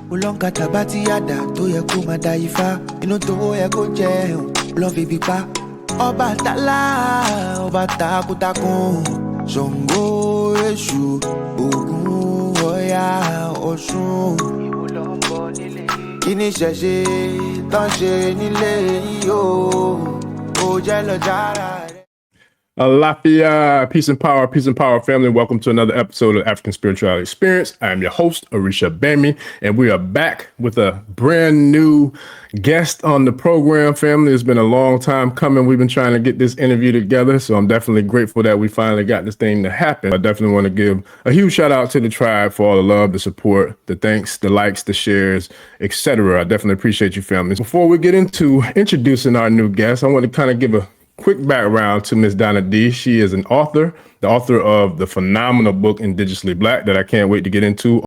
Ulonka tabati yada to ye ko madaifa. Inu to ye ko je love baby pa. Oba tala, oba takutakun. Zongo eshu, ogun oya osun. Kini sheshe, tan she nile yo. O jelo jara. Alafia, peace and power, family. Welcome to another episode of African Spirituality Experience. I am your host, Orisha Bami, and we are back with a brand new guest on the program, family. It's been a long time coming. We've been trying to get this interview together, so I'm definitely grateful that we finally got this thing to happen. I definitely want to give a huge shout out to the tribe for all the love, the support, the thanks, the likes, the shares, etc. I definitely appreciate you, family. Before we get into introducing our new guest, I want to kind of give a quick background to Miss Donna D. She is an author, the author of the phenomenal book Indigenously Black that I can't wait to get into.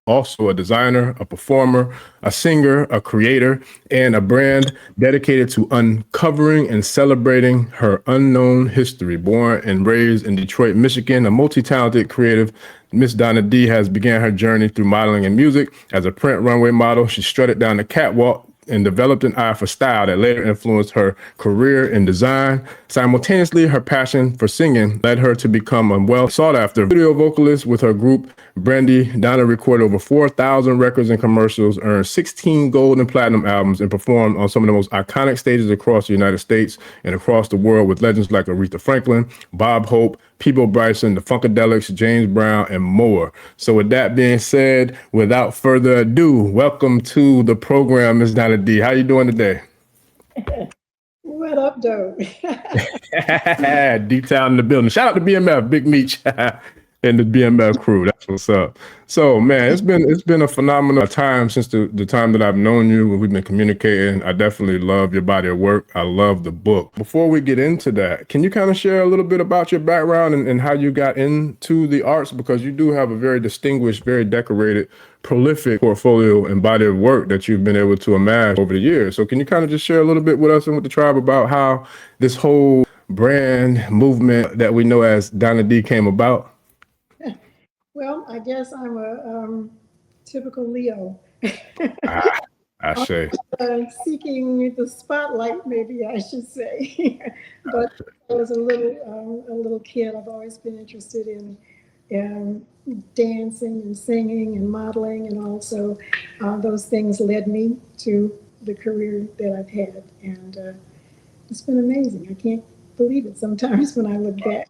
Also a designer, a performer, a singer, a creator, and a brand dedicated to uncovering and celebrating her unknown history. Born and raised in Detroit, Michigan, a multi-talented creative, Miss Donna D has began her journey through modeling and music. As a print runway model, she strutted down the catwalk and developed an eye for style that later influenced her career in design. Simultaneously, her passion for singing led her to become a well sought after video vocalist with her group Brandy. Donna recorded over 4,000 records and commercials, earned 16 gold and platinum albums, and performed on some of the most iconic stages across the United States and across the world with legends like Aretha Franklin, Bob Hope, Peabo Bryson, the Funkadelics, James Brown, and more. So with that being said, without further ado, welcome to the program, Ms. Donna D. How you doing today? What up, though? Deep down in the building. Shout out to BMF, Big Meech, and the BMF crew. That's what's up. So, man, it's been a phenomenal time since the time that I've known you. We've been communicating. I definitely love your body of work. I love the book. Before we get into that, can you kind of share a little bit about your background and how you got into the arts? Because you do have a very distinguished, very decorated, prolific portfolio and body of work that you've been able to amass over the years. So can you kind of just share a little bit with us and with the tribe about how this whole brand movement that we know as Donna D came about? Well, I guess I'm a typical Leo. I say. Seeking the spotlight, maybe I should say. But I was a little kid. I've always been interested in dancing and singing and modeling, and also those things led me to the career that I've had. And it's been amazing. I can't believe it sometimes when I look back.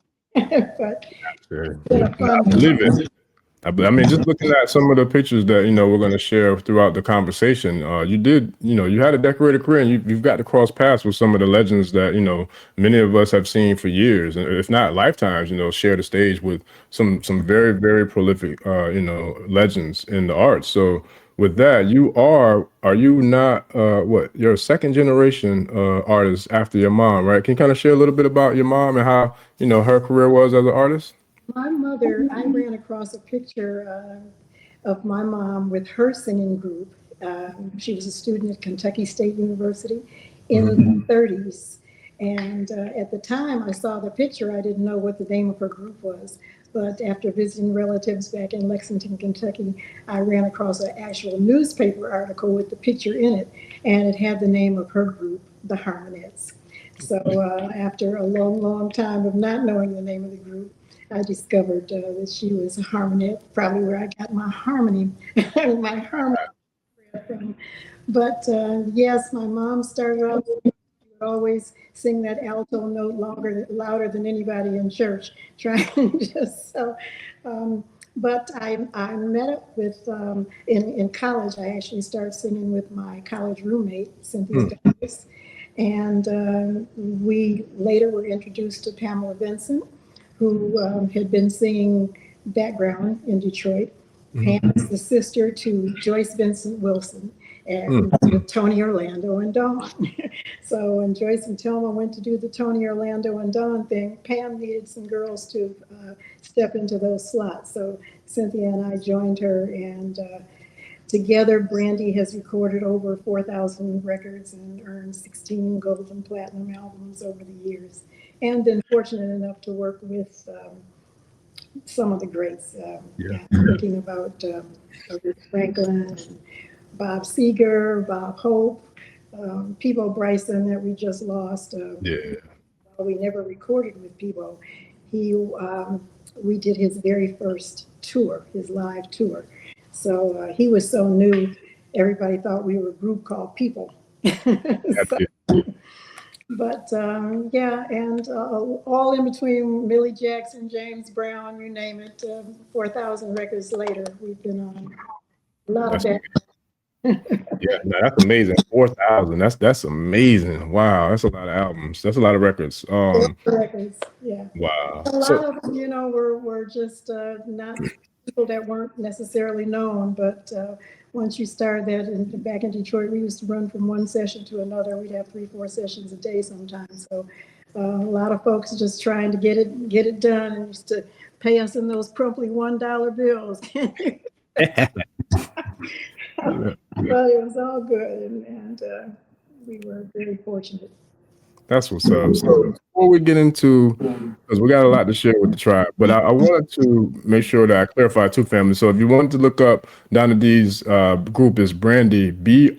But I believe it. I mean, just looking at some of the pictures that, we're going to share throughout the conversation, you had a decorated career, and you've got to cross paths with some of the legends that, many of us have seen for years, if not lifetimes, share the stage with some very, very prolific, legends in the arts. So with that, are you not, you're a second generation artist after your mom, right? Can you kind of share a little bit about your mom and how, her career was as an artist? My mother, I ran across a picture of my mom with her singing group. She was a student at Kentucky State University in the 30s. And at the time I saw the picture, I didn't know what the name of her group was. But after visiting relatives back in Lexington, Kentucky, I ran across an actual newspaper article with the picture in it, and it had the name of her group, the Harmonettes. So after a long, long time of not knowing the name of the group, I discovered that she was a harmonette, probably where I got my harmony, from. But yes, my mom started off, she would always sing that alto note louder than anybody in church, trying just so. But I met up with, in college, I actually started singing with my college roommate, Cynthia Davis. And we later were introduced to Pamela Vincent, who had been singing background in Detroit. Pam is the sister to Joyce Vincent Wilson and with Tony Orlando and Dawn. So when Joyce and Tilma went to do the Tony Orlando and Dawn thing, Pam needed some girls to step into those slots. So Cynthia and I joined her, and together Brandy has recorded over 4,000 records and earned 16 gold and platinum albums over the years, and been fortunate enough to work with some of the greats. Thinking about Aretha Franklin, and Bob Seger, Bob Hope, Peebo Bryson that we just lost. We never recorded with Peebo. We did his very first tour, his live tour. So he was so new, everybody thought we were a group called People. But yeah, and all in between Millie Jackson, James Brown, you name it, 4,000 records later, we've been on a lot of that. Yeah, no, that's amazing. 4,000. That's amazing. Wow, that's a lot of albums. That's a lot of records. Records, yeah. Wow. A lot of them, you know, were just not people that weren't necessarily known, but once you started that, back in Detroit, we used to run from one session to another. We'd have 3-4 sessions a day sometimes. So a lot of folks just trying to get it done, and used to pay us in those probably $1 bills. But it was all good, and we were very fortunate. That's what's up. So before we get into, because we got a lot to share with the tribe, but I wanted to make sure that I clarify two families. So if you wanted to look up Donna D's group, is Brandy, Brandye.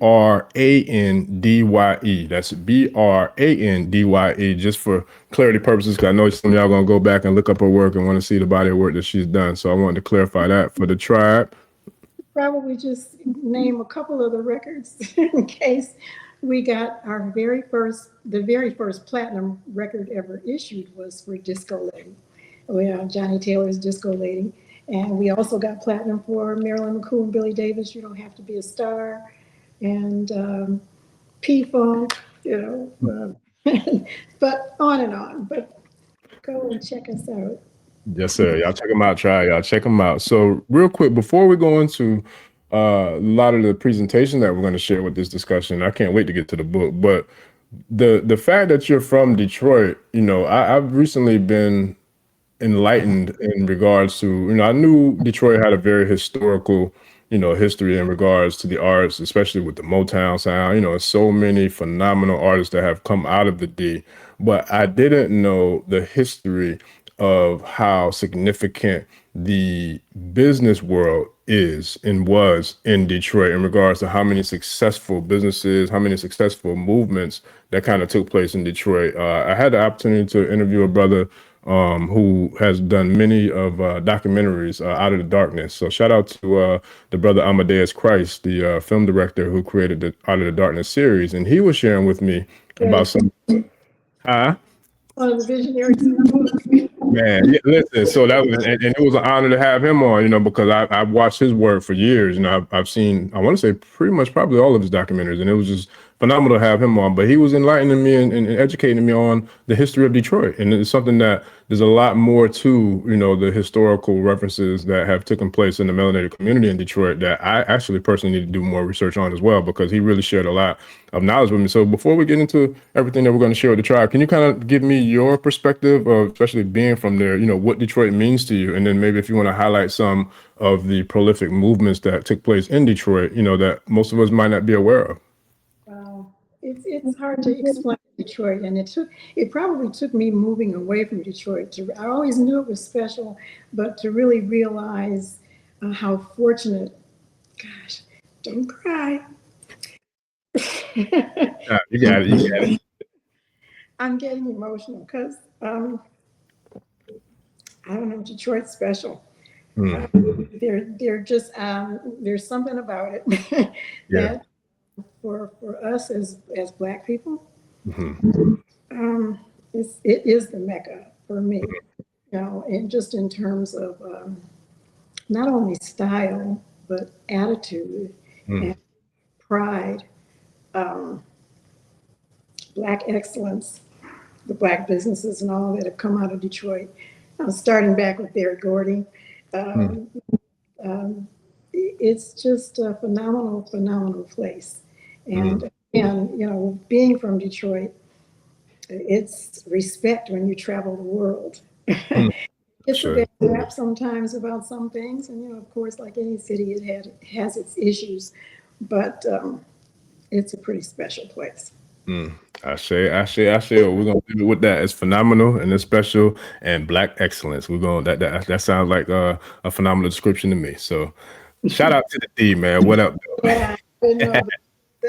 That's Brandye, just for clarity purposes, because I know some of y'all going to go back and look up her work and want to see the body of work that she's done. So I wanted to clarify that for the tribe. Probably just name a couple of the records in case. We got the very first platinum record ever issued was for Disco Lady. Johnny Taylor's Disco Lady. And we also got platinum for Marilyn McCool and Billy Davis, You Don't Have to Be a Star. And P-Funk, you know, but on and on. But go and check us out. Yes, sir. Y'all check them out. Y'all check them out. So real quick, before we go into a lot of the presentation that we're going to share with this discussion, I can't wait to get to the book. But the fact that you're from Detroit, you know, I've recently been enlightened in regards to, you know, I knew Detroit had a very historical, you know, history in regards to the arts, especially with the Motown sound. You know, so many phenomenal artists that have come out of the D, but I didn't know the history of how significant the business world is and was in Detroit in regards to how many successful businesses, how many successful movements that kind of took place in Detroit. I had the opportunity to interview a brother who has done many of documentaries, Out of the Darkness. So shout out to the brother Amadeus Christ, the film director who created the Out of the Darkness series. And he was sharing with me about some... One of the visionaries. Man, yeah, listen. So that was, and it was an honor to have him on, you know, because I've watched his work for years. You know, I've seen, I want to say pretty much probably all of his documentaries, and it was just phenomenal to have him on. But he was enlightening me and educating me on the history of Detroit, and it's something that there's a lot more to, you know, the historical references that have taken place in the melanated community in Detroit that I actually personally need to do more research on as well, because he really shared a lot of knowledge with me. So before we get into everything that we're going to share with the tribe, can you kind of give me your perspective of, especially being from there, you know, what Detroit means to you? And then maybe if you want to highlight some of the prolific movements that took place in Detroit, you know, that most of us might not be aware of. Wow. It's hard to explain Detroit, and it probably took me moving away from Detroit I always knew it was special, but to really realize how fortunate, gosh, don't cry. You got it. I'm getting emotional because I don't know, Detroit's special. They're just there's something about it that for us as Black people, Mm-hmm. it is the Mecca for me, you know, and just in terms of not only style, but attitude and pride, Black excellence, the Black businesses and all that have come out of Detroit. Starting back with Barry Gordy, it's just a phenomenal place. And you know, being from Detroit, it's respect when you travel the world. It's a Sure. bad rap sometimes about some things, and you know, of course, like any city, has its issues, but it's a pretty special place. I say, we're gonna leave it with that. It's phenomenal and it's special and Black excellence. We're going that sounds like a phenomenal description to me. So shout out to the D, man. What up, though? Yeah, you know,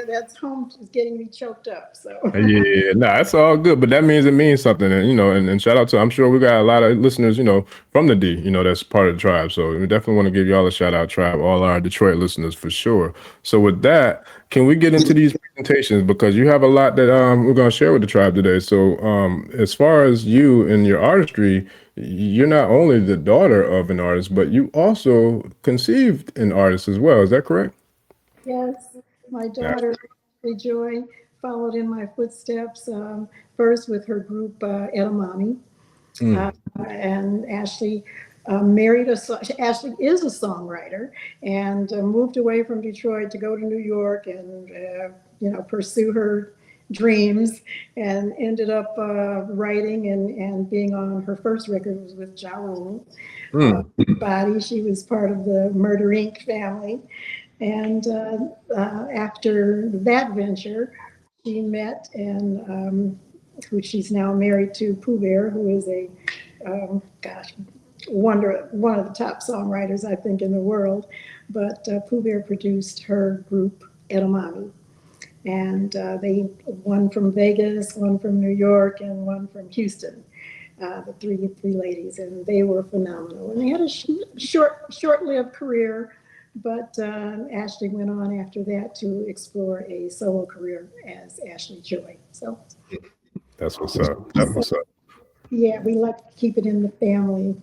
that's home is getting me choked up. So Yeah, no, that's all good, but that means it means something, and you know, and shout out to, I'm sure we got a lot of listeners, you know, from the D, you know, that's part of the tribe. So we definitely want to give y'all a shout out, tribe, all our Detroit listeners for sure. So with that, can we get into these presentations because you have a lot that we're going to share with the tribe today. So as far as you and your artistry, you're not only the daughter of an artist, but you also conceived an artist as well. Is that correct? yes, my daughter Joy followed in my footsteps. First with her group Edamame, and Ashley Ashley is a songwriter and moved away from Detroit to go to New York and you know, pursue her dreams, and ended up writing and being on her first record was with Ja Rule. Body, she was part of the Murder Inc. family. And after that venture, she met and who she's now married to, Pooh Bear, who is a one of the top songwriters I think in the world. But Pooh Bear produced her group Edamame, and they one from Vegas, one from New York, and one from Houston. The three ladies, and they were phenomenal. And they had a short-lived career, but Ashley went on after that to explore a solo career as Ashley Joy. So That's what's up. That's what's up. yeah, we like to keep it in the family.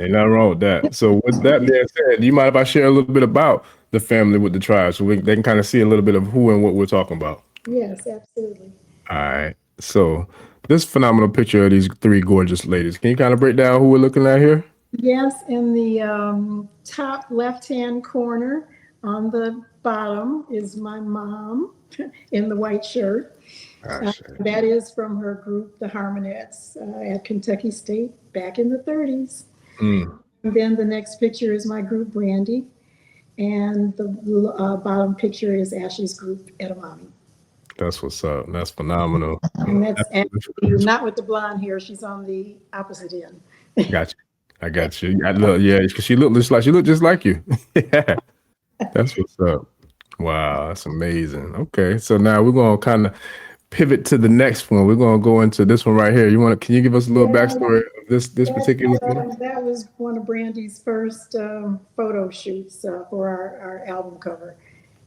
Ain't nothing wrong with that. So with that being said, do you mind if I share a little bit about the family with the tribe so they can kind of see a little bit of who and what we're talking about? Yes, absolutely. All right. So this phenomenal picture of these three gorgeous ladies. Can you kind of break down who we're looking at here? Yes, in the top left-hand corner on the bottom is my mom in the white shirt. That is from her group, the Harmonettes, at Kentucky State back in the 30s. And then the next picture is my group, Brandy. And the bottom picture is Ashley's group, Edamame. That's what's up. That's phenomenal. And that's Ashley, not with the blonde hair. She's on the opposite end. Got you. I got you. I look, yeah, because she looked just like you. Yeah. That's what's up. Wow, that's amazing. Okay, so now we're gonna kind of pivot to the next one. We're gonna go into this one right here. Can you give us a little backstory of this particular thing? That was one of Brandy's first photo shoots for our album cover,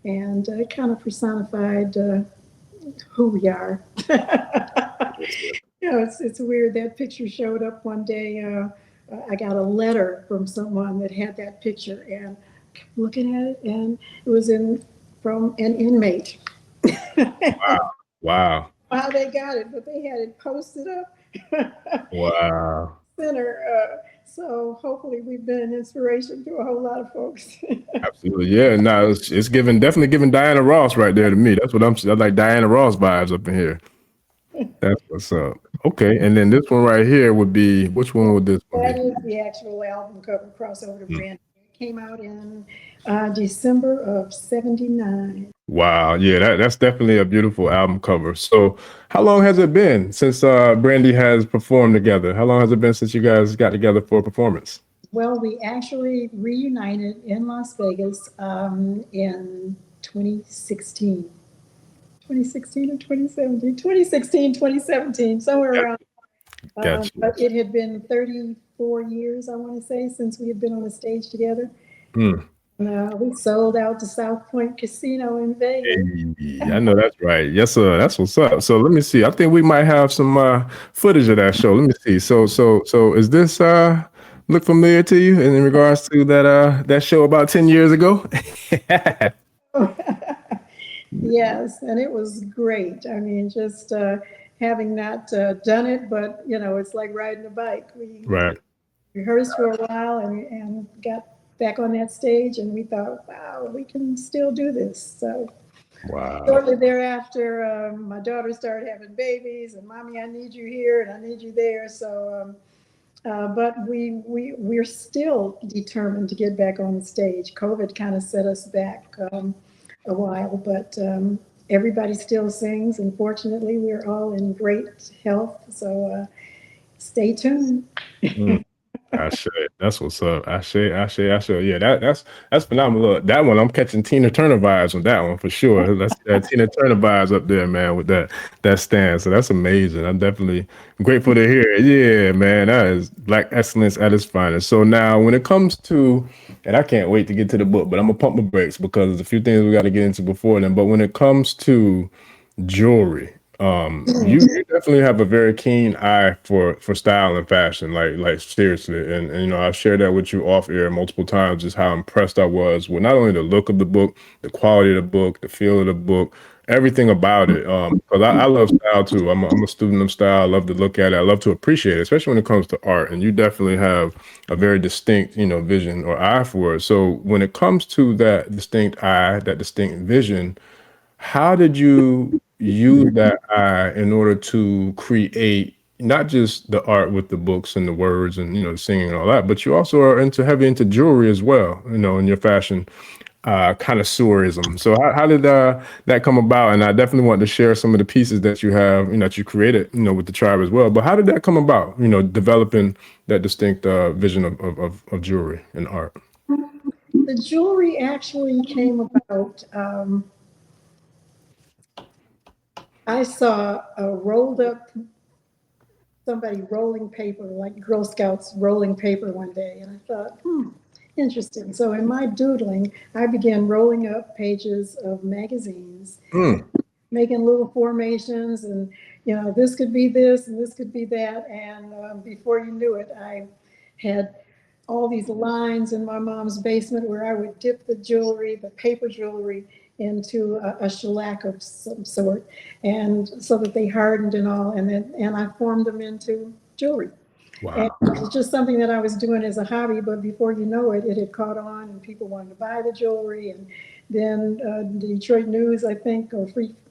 and it kind of personified who we are. You know, it's weird. That picture showed up one day. I got a letter from someone that had that picture, and kept looking at it, and it was from an inmate. Wow. How they got it, but they had it posted up. Wow. Center. So hopefully we've been an inspiration to a whole lot of folks. Absolutely. Yeah. No, it's definitely giving Diana Ross right there to me. That's what I'm like, Diana Ross vibes up in here. That's what's up. Okay. And then this one right here would be, which one would this one That be? is the actual album cover crossover to Brandy. It came out in December of '79. Wow. Yeah, that's definitely a beautiful album cover. So how long has it been since Brandy has performed together? How long has it been since you guys got together for a performance? Well, we actually reunited in Las Vegas in 2016. 2016 or 2017? 2016, 2017, somewhere around. Gotcha. But it had been 34 years, I want to say, since we had been on the stage together. No, we sold out to South Point Casino in Vegas. Hey, I know that's right. Yes, sir. That's what's up. So let me see. I think we might have some footage of that show. Let me see. So is this look familiar to you in regards to that show about 10 years ago? Yes, and it was great. I mean, just having not done it, but it's like riding a bike. We Right. rehearsed for a while and got back on that stage, and we thought, wow, we can still do this. So Wow. shortly thereafter, my daughter started having babies, and mommy, I need you here and I need you there. So, but we're still determined to get back on the stage. COVID kind of set us back a while, but everybody still sings, and fortunately, we're all in great health. So stay tuned. Ashe, that's what's up. Ashe. Yeah, that's phenomenal. Look, that one, I'm catching Tina Turner vibes on that one for sure. That's Tina Turner vibes up there, man, with that stand. So that's amazing. I'm definitely grateful to hear it. Yeah, man, that is Black excellence at its finest. So now, when it comes to, and I can't wait to get to the book, but I'm gonna pump my brakes because there's a few things we got to get into before then. But when it comes to jewelry, you definitely have a very keen eye for style and fashion, like seriously. And you know, I've shared that with you off air multiple times, just how impressed I was with not only the look of the book, the quality of the book, the feel of the book, everything about it. Because I love style too. I'm a student of style. I love to look at it. I love to appreciate it, especially when it comes to art. And you definitely have a very distinct, vision or eye for it. So when it comes to that distinct eye, that distinct vision, how did you use that eye in order to create not just the art with the books and the words and the singing and all that, but you also are heavy into jewelry as well, in your fashion connoisseurism. So how did that come about? And I definitely want to share some of the pieces that you have, that you created, with the tribe as well. But how did that come about? Developing that distinct vision of jewelry and art. The jewelry actually came about. I saw a rolled up, somebody rolling paper, like Girl Scouts rolling paper one day, and I thought, interesting. So in my doodling, I began rolling up pages of magazines, making little formations, and this could be this and this could be that. And before you knew it, I had all these lines in my mom's basement where I would dip the jewelry, the paper jewelry, into a shellac of some sort, and so that they hardened and all, and I formed them into jewelry. Wow. And it was just something that I was doing as a hobby, but before you know it, it had caught on, and people wanted to buy the jewelry. And then the Detroit News, I think, or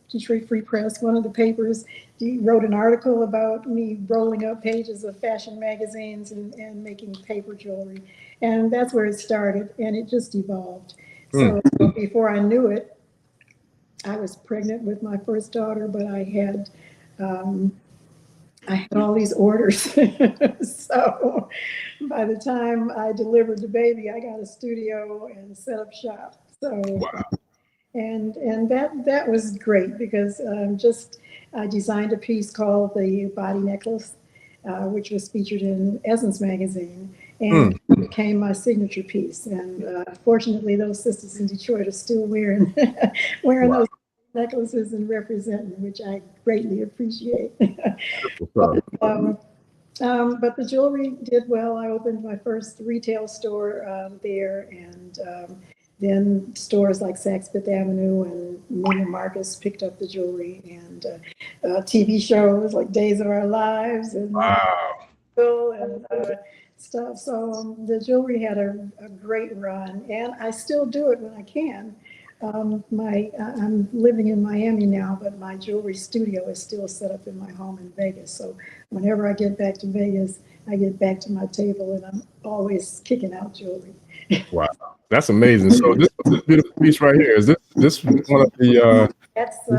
Detroit Free Press, one of the papers, wrote an article about me rolling up pages of fashion magazines and making paper jewelry. And that's where it started, and it just evolved. So before I knew it, I was pregnant with my first daughter, but I had all these orders. So by the time I delivered the baby, I got a studio and set up shop. So Wow. and that was great because I designed a piece called the body necklace, which was featured in Essence magazine, and it became my signature piece. And fortunately, those sisters in Detroit are still wearing those necklaces and representing, which I greatly appreciate. But the jewelry did well. I opened my first retail store there, and then stores like Saks Fifth Avenue and Neiman Marcus picked up the jewelry, and TV shows like Days of Our Lives and stuff. So the jewelry had a great run, and I still do it when I can. I'm living in Miami now, but my jewelry studio is still set up in my home in Vegas. So whenever I get back to Vegas, I get back to my table, and I'm always kicking out jewelry. Wow, that's amazing. So this beautiful piece right here, is this one of the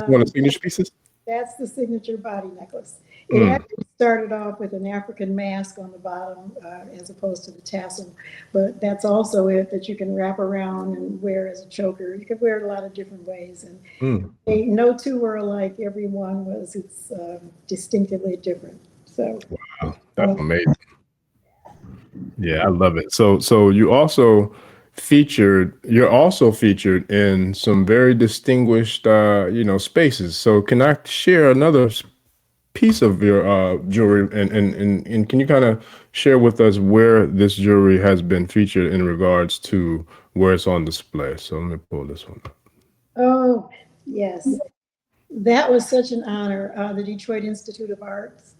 one of the signature pieces? That's the signature body necklace. It actually started off with an African mask on the bottom as opposed to the tassel, but that's also it that you can wrap around and wear as a choker. You can wear it a lot of different ways, and no two were alike. Every one was distinctively different. So wow, that's amazing. Yeah, I love it. So you also you're also featured in some very distinguished, spaces. So can I share another piece of your jewelry, and can you kind of share with us where this jewelry has been featured in regards to where it's on display? So let me pull this one up. Oh, yes. That was such an honor. The Detroit Institute of Arts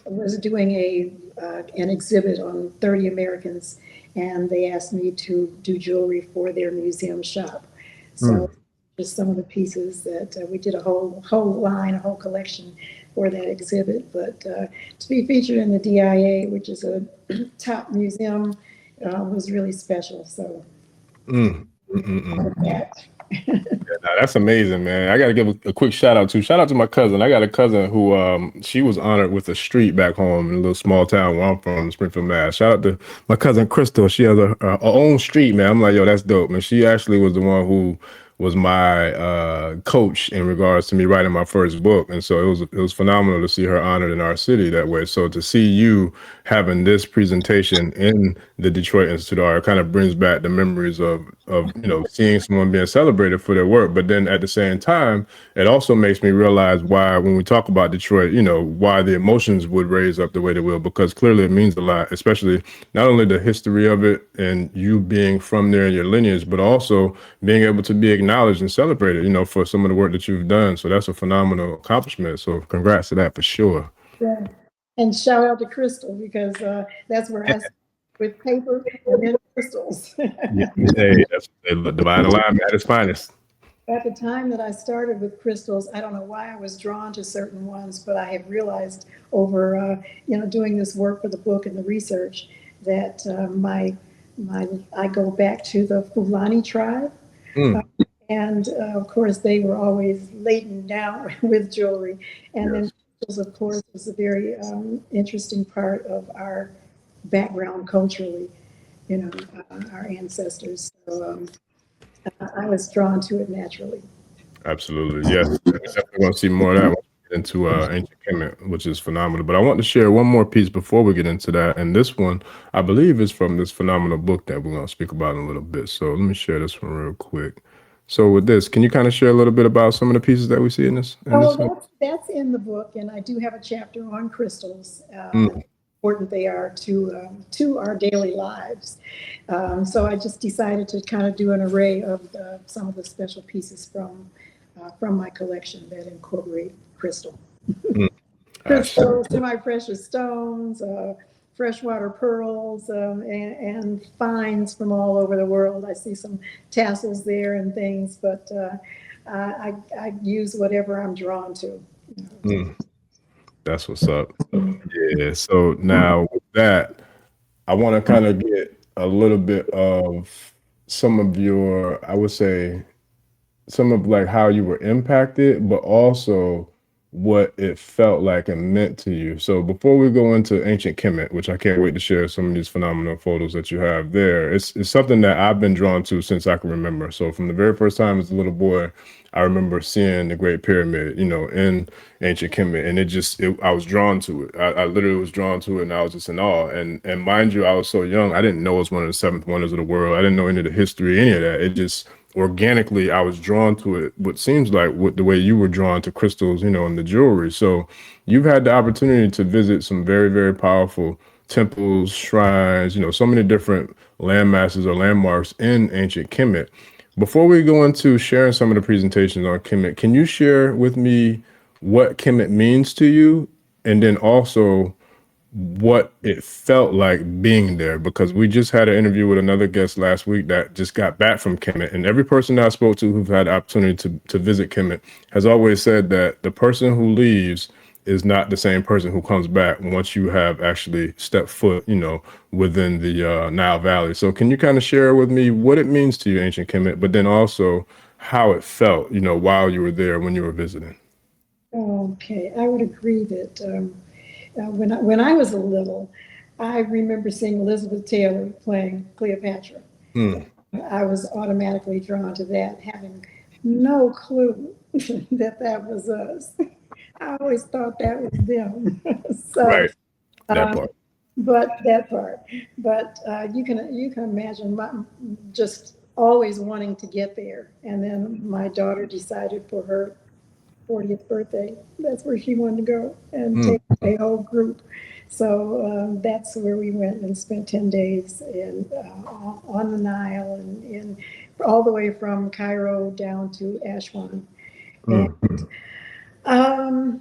was doing an exhibit on 30 Americans, and they asked me to do jewelry for their museum shop. So just some of the pieces that we did a whole line, a whole collection for that exhibit. But to be featured in the DIA, which is a top museum, was really special. So that. Nah, that's amazing, man. I got to give a quick shout out to my cousin. I got a cousin who she was honored with a street back home in a little small town where I'm from, Springfield, Mass. Shout out to my cousin Crystal. She has her own street, man. I'm like, yo, that's dope, man. She actually was the one who was my coach in regards to me writing my first book, and so it was phenomenal to see her honored in our city that way. So to see you having this presentation in the Detroit Institute of Art kind of brings back the memories of seeing someone being celebrated for their work. But then at the same time, it also makes me realize why when we talk about Detroit, why the emotions would raise up the way they will, because clearly it means a lot, especially not only the history of it and you being from there in your lineage, but also being able to be acknowledged and celebrated, for some of the work that you've done. So that's a phenomenal accomplishment. So congrats to that for sure. Yeah. And shout out to Crystal, because that's where I started, with paper and then crystals. Hey, that's the divine alignment at its finest. At the time that I started with crystals, I don't know why I was drawn to certain ones, but I have realized over doing this work for the book and the research that I go back to the Fulani tribe. And of course, they were always laden down with jewelry. And then crystals, of course, was a very interesting part of our background culturally, our ancestors. So I was drawn to it naturally. Absolutely. Yes. We're definitely going to see more of that into ancient Kemet, which is phenomenal. But I want to share one more piece before we get into that. And this one, I believe, is from this phenomenal book that we're going to speak about in a little bit. So let me share this one real quick. So with this, can you kind of share a little bit about some of the pieces that we see in this? That's in the book, and I do have a chapter on crystals. Important they are to our daily lives. So I just decided to kind of do an array of some of the special pieces from my collection that incorporate crystal. Crystals, semi-precious stones, freshwater pearls, and finds from all over the world. I see some tassels there and things, but I use whatever I'm drawn to. That's what's up. Yeah. So now with that, I want to kind of get a little bit of some of your, I would say, some of like how you were impacted, but also what it felt like and meant to you. So before we go into ancient Kemet, which I can't wait to share some of these phenomenal photos that you have there, it's something that I've been drawn to since I can remember. So from the very first time as a little boy, I remember seeing the Great Pyramid, in ancient Kemet, and I was drawn to it. I literally was drawn to it, and I was just in awe. And mind you, I was so young, I didn't know it was one of the seven wonders of the world. I didn't know any of the history, any of that. It just organically, I was drawn to it. What seems like the way you were drawn to crystals, and the jewelry. So you've had the opportunity to visit some very, very powerful temples, shrines, so many different landmasses or landmarks in ancient Kemet. Before we go into sharing some of the presentations on Kemet, can you share with me what Kemet means to you, and then also what it felt like being there? Because we just had an interview with another guest last week that just got back from Kemet, and every person that I spoke to who've had the opportunity to visit Kemet has always said that the person who leaves is not the same person who comes back once you have actually stepped foot, within the Nile Valley. So can you kind of share with me what it means to you, ancient Kemet, but then also how it felt, while you were there when you were visiting? Okay, I would agree that when I was a little, I remember seeing Elizabeth Taylor playing Cleopatra. I was automatically drawn to that, having no clue that was us. I always thought that was them. So, right, that part. but that part. But you can imagine just always wanting to get there. And then my daughter decided for her 40th birthday, that's where she wanted to go and take a whole group. So that's where we went and spent 10 days on the Nile and all the way from Cairo down to Aswan. And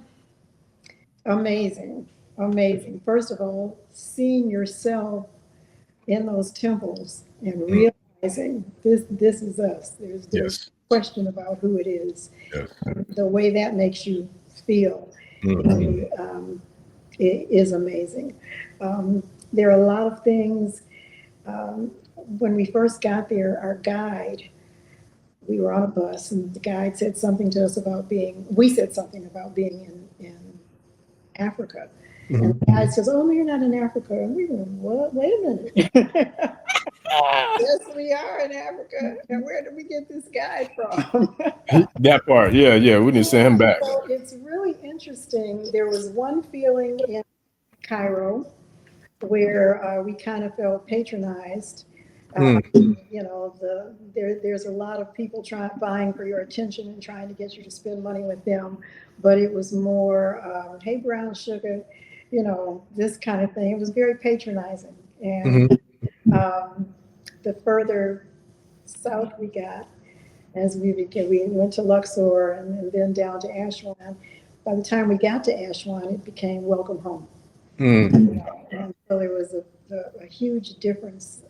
amazing, amazing. First of all, seeing yourself in those temples and realizing this is us. There's Yes. no question about who it is. Yes. The way that makes you feel is amazing. There are a lot of things. When we first got there, our guide, we were on a bus, and the guide said something to us about we said something about being in Africa. And the guide says, "Oh, no, you're not in Africa." And we went, "What? Wait a minute." Yes, we are in Africa. And where did we get this guide from? That part, yeah, we need to send him back. So it's really interesting. There was one feeling in Cairo where we kind of felt patronized. There's a lot of people vying for your attention and trying to get you to spend money with them. But it was more, hey, brown sugar, this kind of thing. It was very patronizing. And the further south we got, as we went to Luxor and then down to Aswan. By the time we got to Aswan, it became welcome home. And so there was a huge difference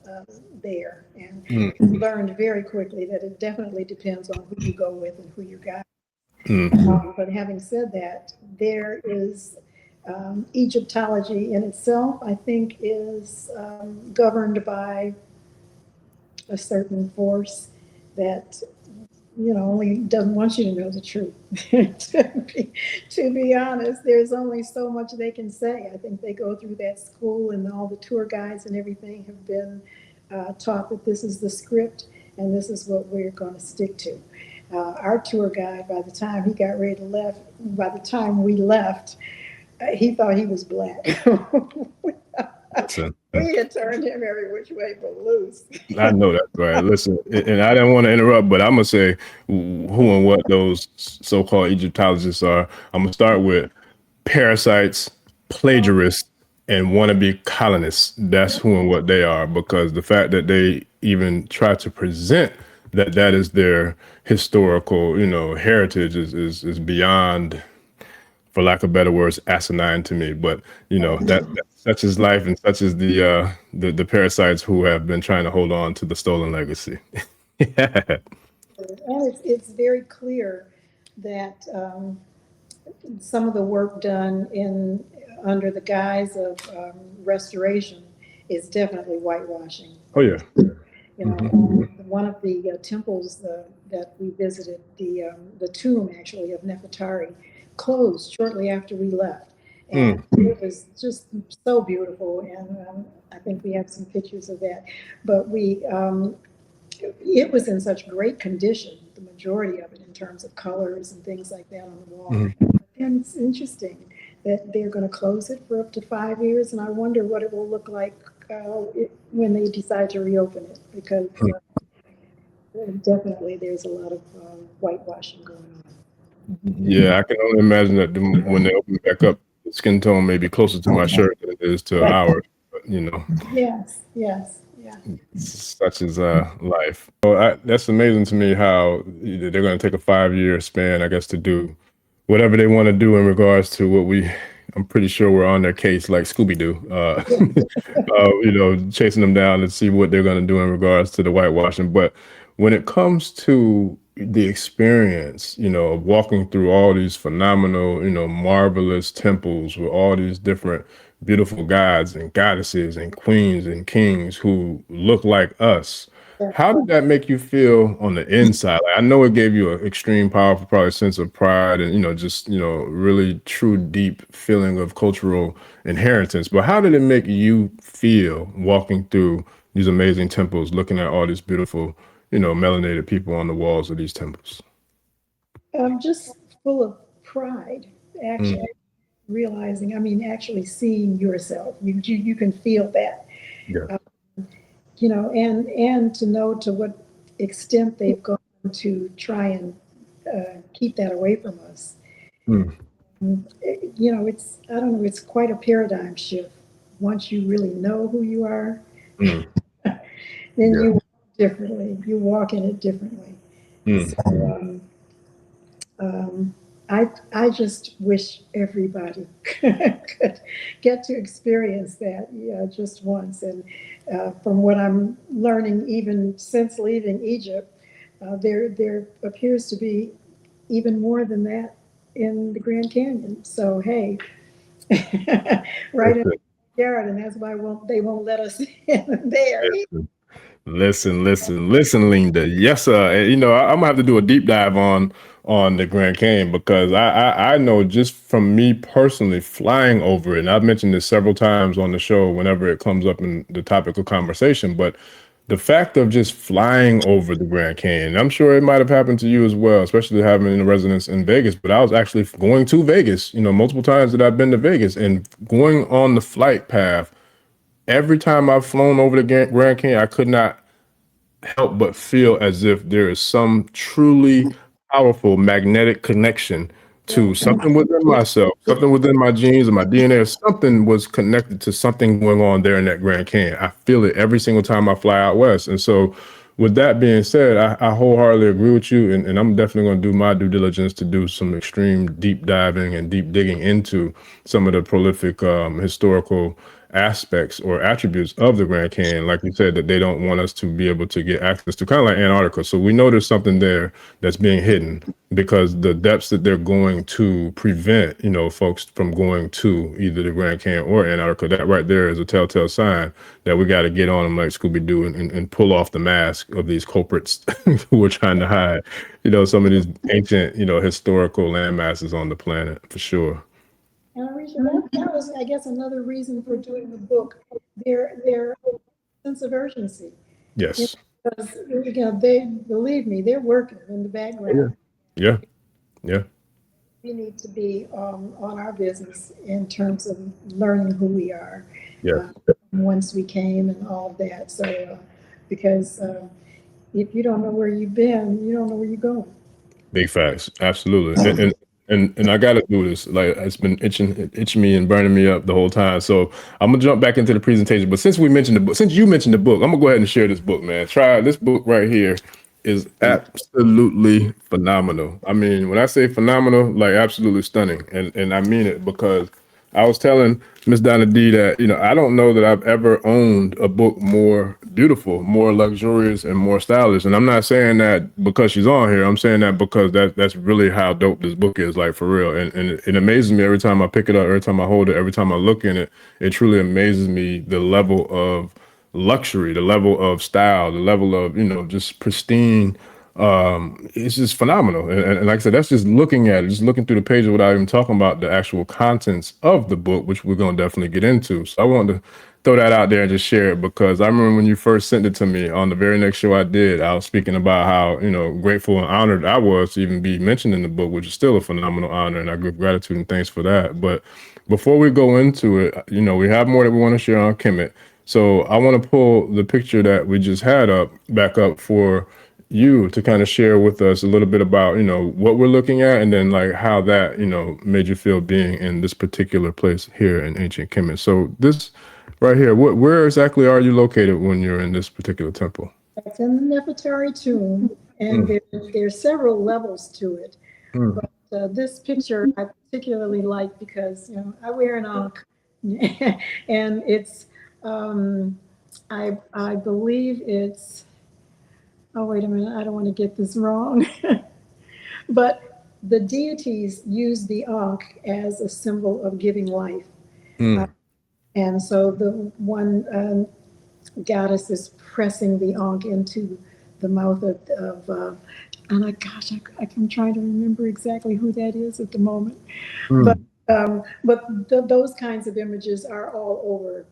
there. And we learned very quickly that it definitely depends on who you go with and who you got. But having said that, there is Egyptology in itself, I think, is governed by a certain force that only doesn't want you to know the truth. to be honest, there's only so much they can say. I think they go through that school, and all the tour guides and everything have been taught that this is the script and this is what we're going to stick to. Our tour guide, by the time he got ready to left, by the time we left, he thought he was black. We had turned him every which way but loose. I know that's right. Listen, and I didn't want to interrupt, but I'm going to say who and what those so-called Egyptologists are. I'm going to start with parasites, plagiarists, and wannabe colonists. That's who and what they are, because the fact that they even try to present that is their historical, heritage is beyond, for lack of better words, asinine to me. But that such is life, and such is the parasites who have been trying to hold on to the stolen legacy. And it's very clear that some of the work done under the guise of restoration is definitely whitewashing. Oh yeah. One of the temples that we visited, the tomb actually of Nefertari, closed shortly after we left. And it was just so beautiful. And I think we have some pictures of that. But it was in such great condition, the majority of it, in terms of colors and things like that on the wall. And it's interesting that they're going to close it for up to 5 years. And I wonder what it will look like when they decide to reopen it, because definitely there's a lot of whitewashing going on. Yeah, I can only imagine that when they open it back up, the skin tone may be closer to my shirt than it is to ours. But, Yes. Yeah. Such is life. So that's amazing to me how they're going to take a 5-year span, I guess, to do whatever they want to do in regards to what I'm pretty sure we're on their case like Scooby-Doo, chasing them down and see what they're going to do in regards to the whitewashing. But when it comes to the experience, of walking through all these phenomenal, marvelous temples with all these different beautiful gods and goddesses and queens and kings who look like us, how did that make you feel on the inside? Like, I know it gave you an extreme, powerful, probably sense of pride and, just, really true, deep feeling of cultural inheritance. But how did it make you feel walking through these amazing temples, looking at all these beautiful, melanated people on the walls of these temples? I'm just full of pride, actually. realizing, I mean, actually seeing yourself. You can feel that, Yeah. you know, and to know to what extent they've gone to try and keep that away from us. Mm. You know, I don't know, it's quite a paradigm shift. Once you really know who you are, Mm. then Yeah. you walk differently. You walk in it differently. Mm. So, um, I just wish everybody could get to experience that, yeah, just once. And from what I'm learning, even since leaving Egypt, there appears to be even more than that in the Grand Canyon. So hey, right in the yard, and that's why they won't let us in there. Listen, Linda. Yes, sir. And, you know, I'm gonna have to do a deep dive on the Grand Canyon because I know just from me personally flying over it, and I've mentioned this several times on the show whenever it comes up in the topic of conversation, but the fact of just flying over the Grand Canyon, I'm sure it might have happened to you as well, especially having a residence in Vegas. But I was actually going to Vegas, you know, multiple times that I've been to Vegas and going on the flight path. Every time I've flown over the Grand Canyon, I could not help but feel as if there is some truly powerful magnetic connection Yeah. to something within myself, something within my genes and my DNA. Something was connected to something going on there in that Grand Canyon. I feel it every single time I fly out west. And so, with that being said, I wholeheartedly agree with you. And I'm definitely going to do my due diligence to do some extreme deep diving and deep digging into some of the prolific historical aspects or attributes of the Grand Canyon, like you said, that they don't want us to be able to get access to, kind of like Antarctica. So we know there's something there that's being hidden because the depths that they're going to prevent, you know, folks from going to either the Grand Canyon or Antarctica. That right there is a telltale sign that we got to get on them like Scooby-Doo and pull off the mask of these culprits who are trying to hide, you know, some of these ancient, you know, historical landmasses on the planet for sure. And Arisha, that was, I guess, another reason for doing the book. Their sense of urgency. You Yes. know, because you know, they believe me, they're working in the Yeah. background. Yeah. Yeah. We need to be on our business in terms of learning who we are Yeah. uh, once we came and all of that. So, because if you don't know where you've been, you don't know where you're going. Big facts, absolutely, and I gotta do this. Like it's been itching me and burning me up the whole time. So I'm gonna jump back into the presentation. But since we mentioned the book, since you mentioned the book, I'm gonna go ahead and share this book, man. Try this book right here is absolutely phenomenal. I mean, when I say phenomenal, like absolutely stunning, and I mean it because I was telling Miss Donna D that, you know, I don't know that I've ever owned a book more beautiful, more luxurious, and more stylish. And I'm not saying that because she's on here. I'm saying that because that's really how dope this book is, like for real. And it amazes me every time I pick it up, every time I hold it, every time I look in it. It truly amazes me the level of luxury, the level of style, the level of, you know, just pristine. It's just phenomenal. And like I said, that's just looking at it, just looking through the pages without even talking about the actual contents of the book, which we're going to definitely get into. So I wanted to throw that out there and just share it because I remember when you first sent it to me on the very next show I did, I was speaking about how, you know, grateful and honored I was to even be mentioned in the book, which is still a phenomenal honor. And I give gratitude and thanks for that. But before we go into it, you know, we have more that we want to share on Kemet. So I want to pull the picture that we just had back up for you to kind of share with us a little bit about, you know, what we're looking at and then like how that, you know, made you feel being in this particular place here in ancient Kemet. So this right here, where exactly are you located when you're in this particular temple? It's in the Nefertari tomb, and there's several levels to it. Mm. But this picture I particularly like because, you know, I wear an ankh, and it's I believe it's, oh wait a minute, I don't want to get this wrong. But the deities use the ankh as a symbol of giving life. Uh, Mm. and so the one goddess is pressing the ankh into the mouth of and I'm trying to remember exactly who that is at the moment. But Mm. those kinds of images are all over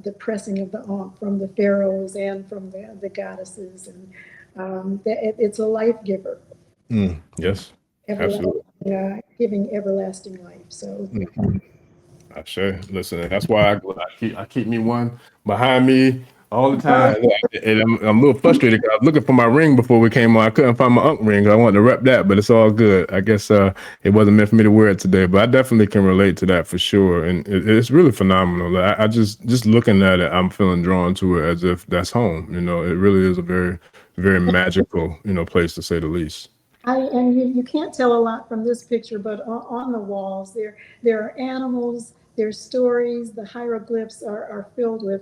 the pressing of the ankh from the pharaohs and from the goddesses, and it's a life giver. Mm. Yes, Everlasting absolutely. giving everlasting life. So I sure listen. That's why I keep me one behind me all the time, and I'm a little frustrated because I was looking for my ring before we came on. I couldn't find my ring. I wanted to rep that, but it's all good. I guess it wasn't meant for me to wear it today, but I definitely can relate to that for sure, and it's really phenomenal. I just looking at it, I'm feeling drawn to it as if that's home. You know, it really is a very very magical place to say the least. And you can't tell a lot from this picture, but on the walls there are animals, there's stories. The hieroglyphs are filled with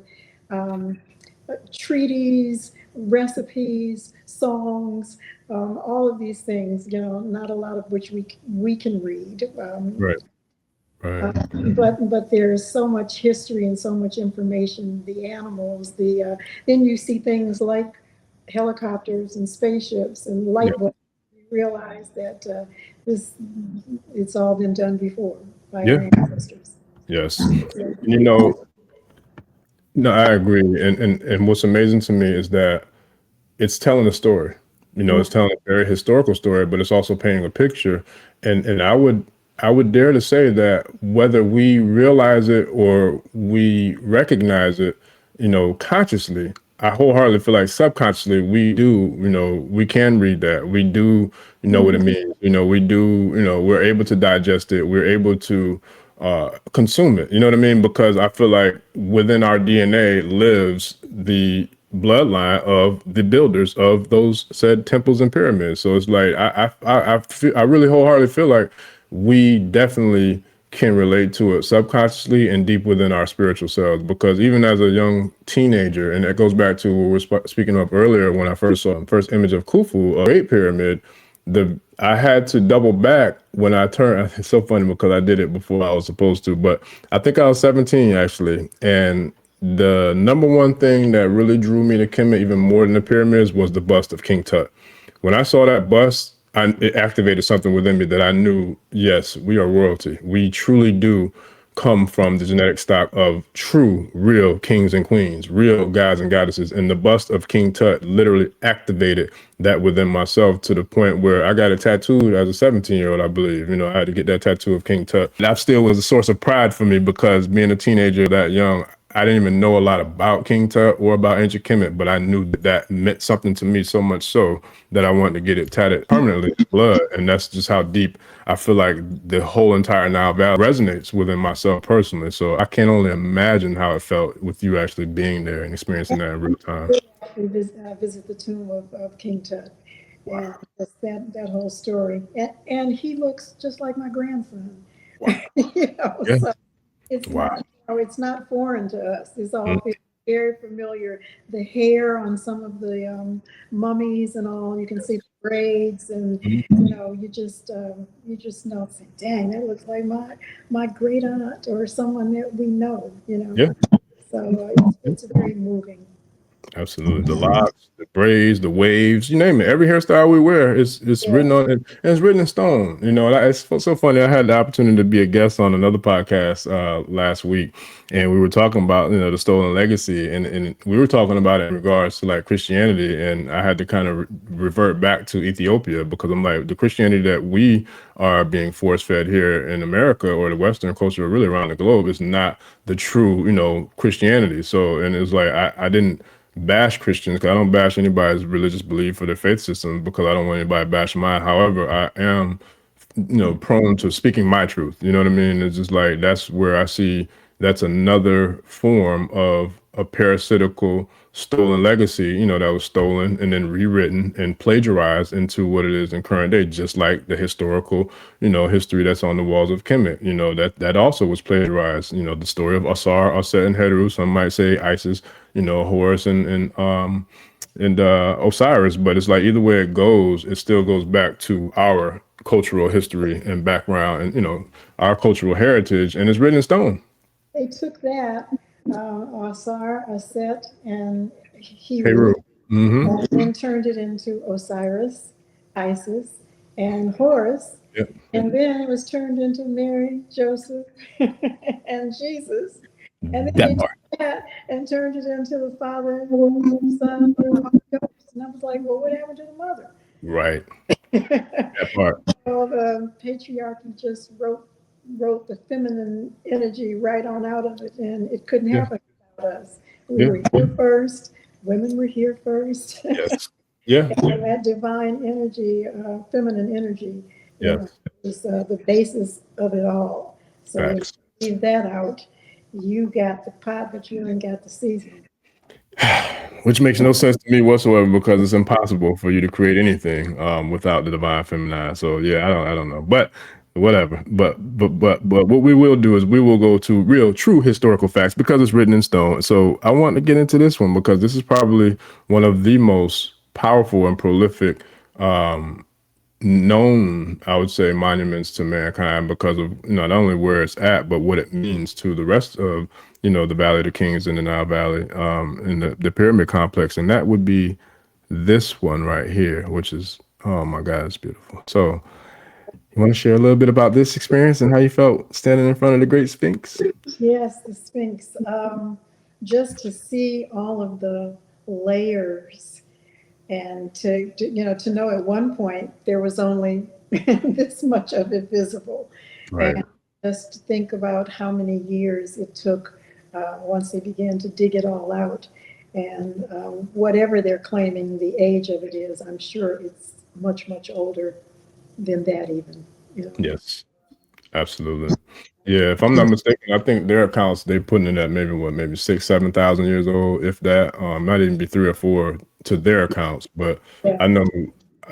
treaties, recipes, songs, all of these things. Not a lot of which we can read. Right. Right. But there's so much history and so much information. The animals, then you see things like helicopters and spaceships and light bulbs. Realize that it's all been done before by our ancestors. Yes. No, I agree. And what's amazing to me is that it's telling a story. It's telling a very historical story, but it's also painting a picture. And I would dare to say that whether we realize it or we recognize it, consciously, I wholeheartedly feel like subconsciously we do, we can read that. We do know what it means. We do, we're able to digest it. We're able to consume it. You know what I mean? Because I feel like within our DNA lives the bloodline of the builders of those said temples and pyramids. So it's like I really wholeheartedly feel like we definitely can relate to it subconsciously and deep within our spiritual selves. Because even as a young teenager, and it goes back to what we were speaking of earlier, when I first saw the first image of Khufu, a Great Pyramid, I had to double back when I turned. It's so funny because I did it before I was supposed to, but I think I was 17 actually, and the number one thing that really drew me to Kemet even more than the pyramids was the bust of King Tut. When I saw that bust, it activated something within me that I knew, yes, we are royalty. We truly do come from the genetic stock of true, real kings and queens, real gods and goddesses. And the bust of King Tut literally activated that within myself to the point where I got it tattooed as a 17-year-old, I believe. I had to get that tattoo of King Tut. That still was a source of pride for me because being a teenager that young, I didn't even know a lot about King Tut or about ancient Kemet, but I knew that meant something to me so much so that I wanted to get it tatted permanently in blood. And that's just how deep I feel like the whole entire Nile Valley resonates within myself personally. So I can only imagine how it felt with you actually being there and experiencing that in real time. We visit the tomb of King Tut. Wow. And that whole story. And he looks just like my grandson. Wow. So it's not foreign to us. It's all very familiar. The hair on some of the mummies and all, you can see the braids, and you just know, say, dang, that looks like my great aunt or someone that we know. So it's very moving. Absolutely. The locks, the braids, the waves, you name it. Every hairstyle we wear is written on it, and it's written in stone. It's so funny. I had the opportunity to be a guest on another podcast last week, and we were talking about the stolen legacy, and we were talking about it in regards to like Christianity, and I had to kind of revert back to Ethiopia because I'm like, the Christianity that we are being force fed here in America or the Western culture, really around the globe, is not the true Christianity. So, and it's like I didn't bash Christians, because I don't bash anybody's religious belief or their faith system, because I don't want anybody to bash mine. However, I am, prone to speaking my truth. You know what I mean? It's just like, that's where I see that's another form of a parasitical stolen legacy, that was stolen and then rewritten and plagiarized into what it is in current day, just like the historical, history that's on the walls of Kemet, that also was plagiarized. The story of Asar, Aset, and Heru, some might say Isis, Horus and Osiris, but it's like either way it goes, it still goes back to our cultural history and background and, our cultural heritage, and it's written in stone. They took that, Asar, Aset, and Heru, and turned it into Osiris, Isis, and Horus. Yep. And then it was turned into Mary, Joseph, and Jesus. And then they took that and turned it into the Father, the Son, and the Holy Ghost. And I was like, well, what happened to the mother? Right. That part. Well, the patriarchy just wrote the feminine energy right on out of it, and it couldn't Yeah. happen without us. We Yeah. were here first. Women were here first. Yes. Yeah. And that divine energy, feminine energy, Yes. is the basis of it all. So when Facts. you leave that out, you got the pot, but you ain't got the seasoning. Which makes no sense to me whatsoever, because it's impossible for you to create anything without the divine feminine. So yeah, I don't know, but whatever. But what we will do is we will go to real, true historical facts because it's written in stone. So I want to get into this one because this is probably one of the most powerful and prolific known, I would say, monuments to mankind because of not only where it's at, but what it means to the rest of, the Valley of the Kings and the Nile Valley, and the pyramid complex. And that would be this one right here, which is, oh my God, it's beautiful. So you want to share a little bit about this experience and how you felt standing in front of the Great Sphinx? Yes, the Sphinx. Just to see all of the layers, and to know at one point there was only this much of it visible. Right. And just to think about how many years it took once they began to dig it all out. And whatever they're claiming the age of it is, I'm sure it's much, much older than that even. Yes, absolutely. Yeah, if I'm not mistaken, I think their accounts they putting it at maybe 6,000-7,000 years old, if that. Not even be 3 or 4 to their accounts, but Yeah. I know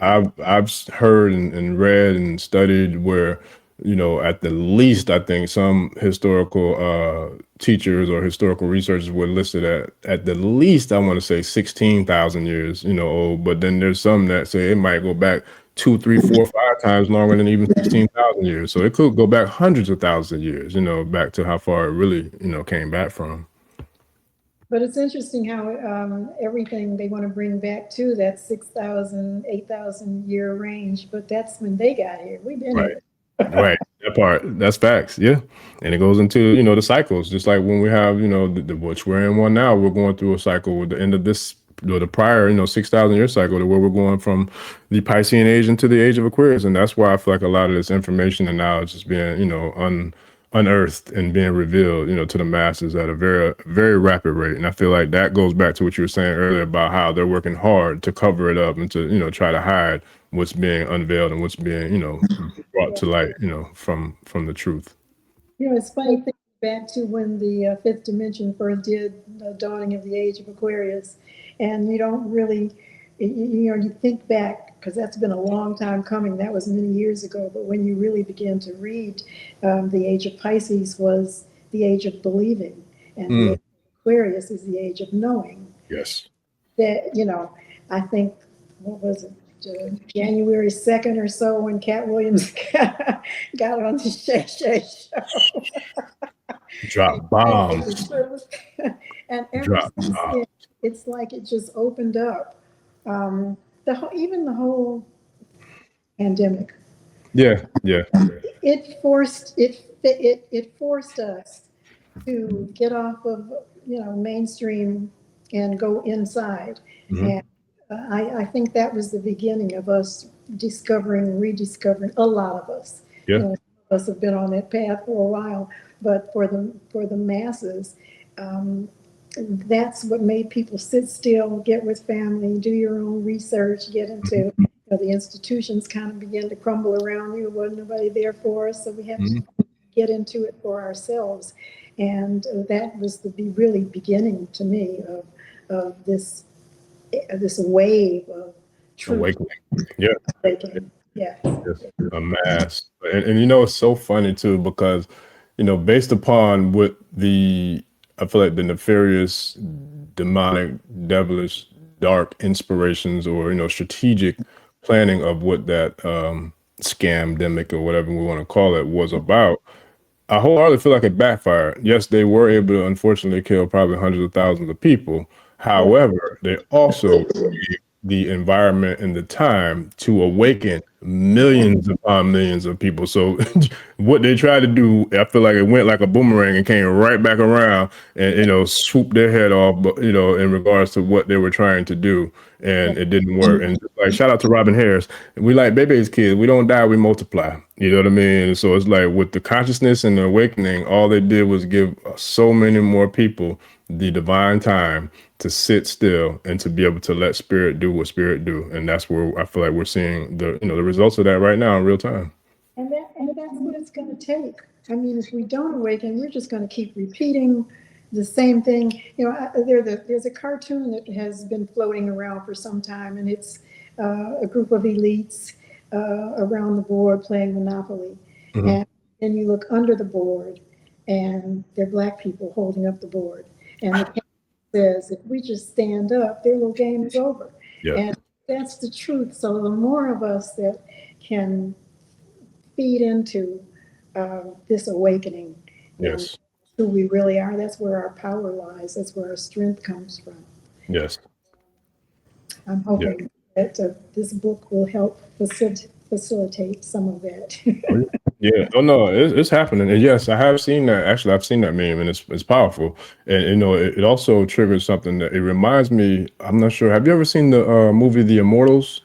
I've heard and read and studied where at the least I think some historical teachers or historical researchers were listed at the least I want to say 16,000 years old, but then there's some that say it might go back 2, 3, 4, 5 times longer than even 16,000 years. So it could go back hundreds of thousands of years, back to how far it really, came back from. But it's interesting how everything they want to bring back to that 6,000, 8,000 year range, but that's when they got here. We've been Right. here. Right. That part, that's facts. Yeah. And it goes into, the cycles, just like when we have, the which we're in one now, we're going through a cycle with the end of this, the prior, 6,000 year cycle to where we're going from the Piscean age into the age of Aquarius. And that's why I feel like a lot of this information and knowledge is being, unearthed and being revealed, to the masses at a very, very rapid rate. And I feel like that goes back to what you were saying earlier about how they're working hard to cover it up and to, try to hide what's being unveiled and what's being, brought to light, from the truth. It's funny thinking back to when the fifth dimension first did the dawning of the age of Aquarius, and you don't really, you think back, because that's been a long time coming. That was many years ago. But when you really begin to read, the age of Pisces was the age of believing, and the age of Aquarius is the age of knowing. Yes. That, I think, what was it? January 2nd or so when Cat Williams got on the Shay Shay show. Drop bombs. And ever since then, it's like it just opened up. Even the whole pandemic. Yeah. It forced us to get off of mainstream and go inside. And I think that was the beginning of us rediscovering, a lot of us. Yeah. Some of us have been on that path for a while, but for the masses, that's what made people sit still, get with family, do your own research, get into the institutions kind of begin to crumble around you. Wasn't nobody there for us, so we had to get into it for ourselves. And that was the really beginning to me of this wave of truth. Awakening. Yeah. Awakening. Yeah. A mass. And it's so funny too, because, based upon what I feel like the nefarious, demonic, devilish, dark inspirations or, strategic planning of what that scam-demic or whatever we want to call it was about, I wholeheartedly feel like it backfired. Yes, they were able to unfortunately kill probably hundreds of thousands of people. However, they also gave the environment and the time to awaken millions upon millions of people. So what they tried to do, I feel like it went like a boomerang and came right back around and, swooped their head off, but, in regards to what they were trying to do, and it didn't work. And just like, shout out to Robin Harris. We like Bebe's kids. We don't die, we multiply. You know what I mean? So it's like with the consciousness and the awakening, all they did was give so many more people the divine time to sit still and to be able to let spirit do what spirit do. And that's where I feel like we're seeing the results of that right now in real time. And that's what it's going to take. I mean, if we don't awaken, we're just going to keep repeating the same thing. There's a cartoon that has been floating around for some time, and it's a group of elites around the board playing Monopoly. Mm-hmm. And then you look under the board, and they're Black people holding up the board. And the captain says, if we just stand up, their little game is over. Yeah. And that's the truth. So the more of us that can feed into this awakening, yes, who we really are, that's where our power lies. That's where our strength comes from. Yes. I'm hoping that this book will help facilitate some of that. Yeah. Oh no, it's happening. And yes, I have seen that. Actually, I've seen that meme, and it's powerful. And it also triggers something that it reminds me. I'm not sure. Have you ever seen the movie The Immortals?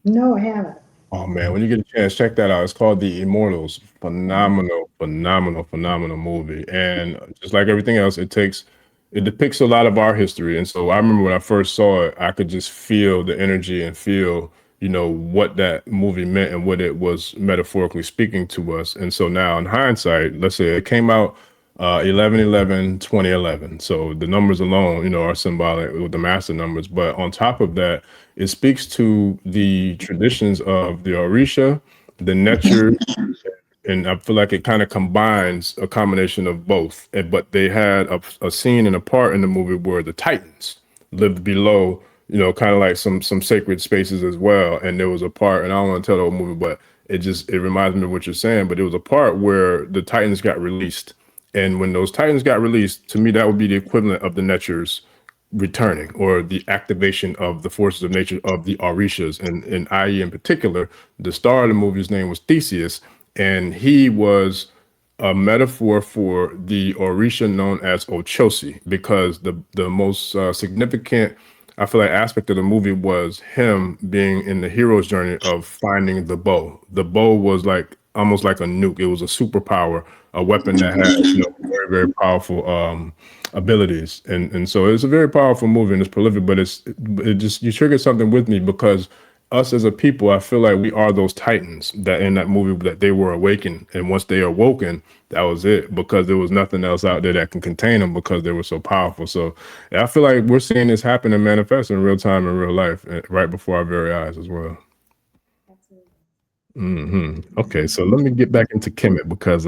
No, I haven't. Oh man, when you get a chance, check that out. It's called The Immortals. Phenomenal, phenomenal, phenomenal movie. And just like everything else, it depicts a lot of our history. And so I remember when I first saw it, I could just feel the energy and feel, what that movie meant and what it was metaphorically speaking to us. And so now in hindsight, let's say it came out 11/11/2011. So the numbers alone, are symbolic with the master numbers. But on top of that, it speaks to the traditions of the Orisha, the Netcher, and I feel like it kind of combines a combination of both. But they had a scene and a part in the movie where the Titans lived below, kind of like some sacred spaces as well. And there was a part, and I don't want to tell the whole movie, but it reminds me of what you're saying. But there was a part where the Titans got released. And when those Titans got released, to me, that would be the equivalent of the Netchers returning, or the activation of the forces of nature of the Orishas. And i.e. in particular, the star of the movie's name was Theseus, and he was a metaphor for the Orisha known as Ochosi, because the most significant, I feel like, aspect of the movie was him being in the hero's journey of finding the bow. The bow was like almost like a nuke. It was a superpower, a weapon that had very, very powerful abilities. And so it's a very powerful movie, and it's prolific, but it just, you triggered something with me, because us as a people, I feel like we are those Titans that in that movie, that they were awakened. And once they awoken, that was it, because there was nothing else out there that can contain them, because they were so powerful. So I feel like we're seeing this happen and manifest in real time, in real life, right before our very eyes as well. Okay, so let me get back into Kemet, because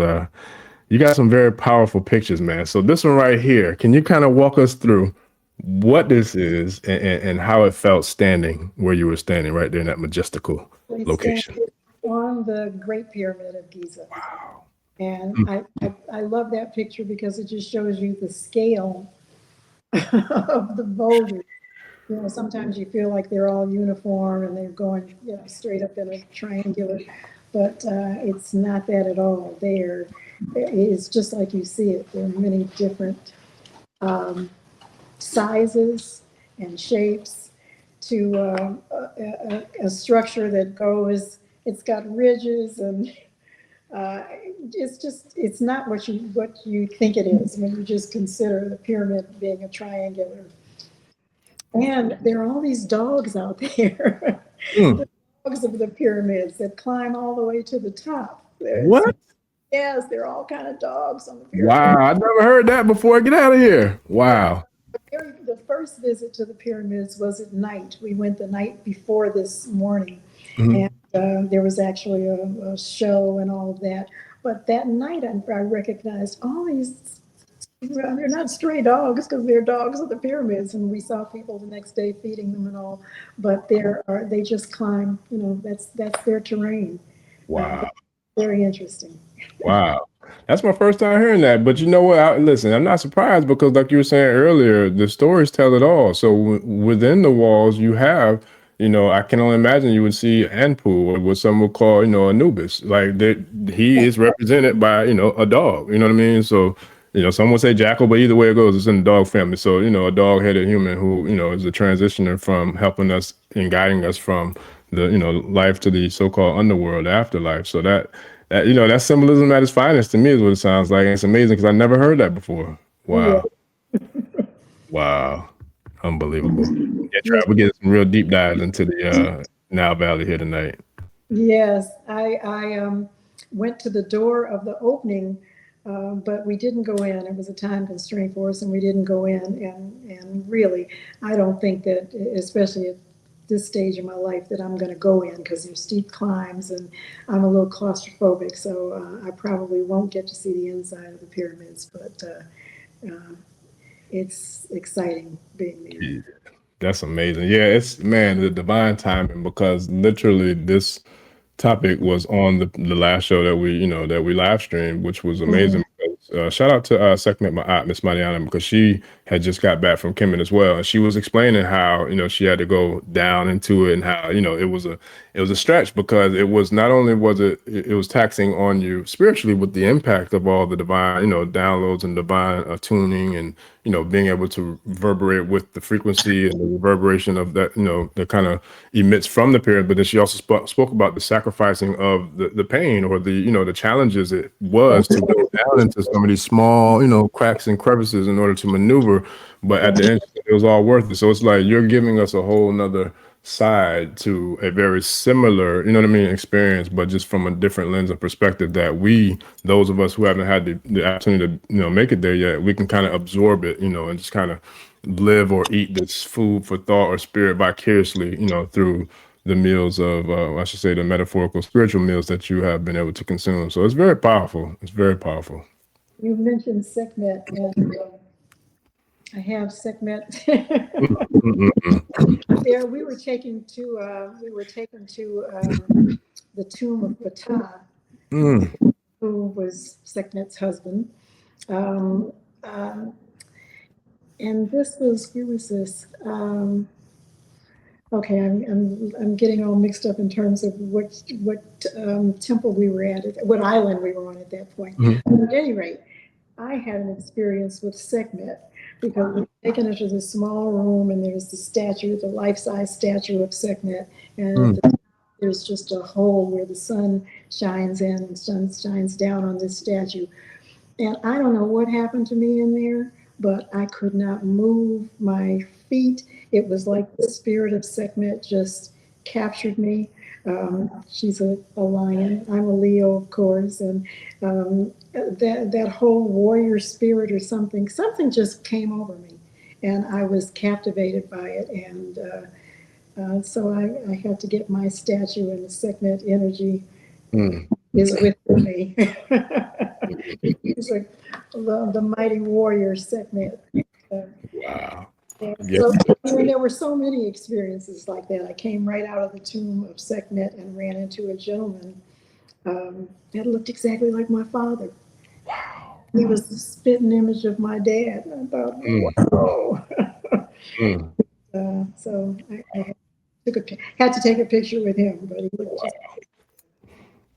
you got some very powerful pictures, man. So this one right here, can you kind of walk us through what this is and how it felt standing where you were standing right there in that majestical location? On the Great Pyramid of Giza. Wow. And I love that picture, because it just shows you the scale of the boulders. Sometimes you feel like they're all uniform and they're going straight up in a triangular, but it's not that at all. It's just like you see it. There are many different sizes and shapes to a structure that goes. It's got ridges, and it's not what you think it is when you just consider the pyramid being a triangular. And there are all these dogs out there, the dogs of the pyramids that climb all the way to the top. What? Yes, there are all kind of dogs on the pyramid. Wow, I never heard that before. Get out of here. Wow. The first visit to the pyramids was at night. We went the night before this morning, and there was actually a show and all of that. But that night, I recognized all these. They're not stray dogs, because they're dogs of the pyramids, and we saw people the next day feeding them and all. But they just climb. That's their terrain. Wow. Very interesting. Wow. That's my first time hearing that. But you know what? Listen, I'm not surprised because, like you were saying earlier, the stories tell it all. So within the walls, you have, I can only imagine you would see Anpu, or what some would call, Anubis. Like that, he is represented by, a dog. You know what I mean? So, some would say jackal, but either way it goes, it's in the dog family. So, a dog-headed human who, is a transitioner from helping us and guiding us from the, life to the so-called underworld, afterlife. So that symbolism at its finest to me is what it sounds like. And it's amazing because I never heard that before. Wow. Wow. Unbelievable. Yeah, Yeah. we're getting some real deep dives into the Nile Valley here tonight. Yes, I went to the door of the opening, but we didn't go in. It was a time constraint for us, and we didn't go in. And really, I don't think that, especially at this stage in my life, that I'm going to go in because there's steep climbs, and I'm a little claustrophobic. So I probably won't get to see the inside of the pyramids, but it's exciting being there. Yeah, that's amazing. Yeah, it's, man, the divine timing, because literally this topic was on the last show that we live streamed, which was amazing. Shout out to Sekhmet Ma'at, Miss Mariana, because she had just got back from Kemet as well, and she was explaining how she had to go down into it, and how it was a stretch, because it was not only was it was taxing on you spiritually with the impact of all the divine downloads and divine tuning, and being able to reverberate with the frequency and the reverberation of that that kind of emits from the pyramid. But then she also spoke about the sacrificing of the pain, or the challenges it was to go down into some of these small cracks and crevices in order to maneuver. But at the end, it was all worth it. So it's like you're giving us a whole nother side to a very similar, experience, but just from a different lens of perspective, that those of us who haven't had the opportunity to, make it there yet, we can kind of absorb it, and just kind of live or eat this food for thought or spirit vicariously, through the meals of, I should say, the metaphorical spiritual meals that you have been able to consume. So it's very powerful. It's very powerful. You mentioned Sekhmet, and I have Sekhmet. There, we were taken to the tomb of Ptah, who was Sekhmet's husband. And this was, where was this? Okay, I'm getting all mixed up in terms of what temple we were at, what island we were on at that point. But at any rate, I had an experience with Sekhmet, because we're taken into this small room, and there's the statue, the life-size statue of Sekhmet, and there's just a hole where the sun shines in and sun shines down on this statue. And I don't know what happened to me in there, but I could not move my feet. It was like the spirit of Sekhmet just captured me. She's a lion. I'm a Leo, of course, and that whole warrior spirit or something just came over me, and I was captivated by it. And so I had to get my statue, and the Sekhmet energy is with me. It's like the mighty warrior Sekhmet. Wow. So there were so many experiences like that. I came right out of the tomb of Sekhmet and ran into a gentleman that looked exactly like my father. Wow. He was the spitting image of my dad. I thought, whoa. So I had to take a picture with him, but he looked just.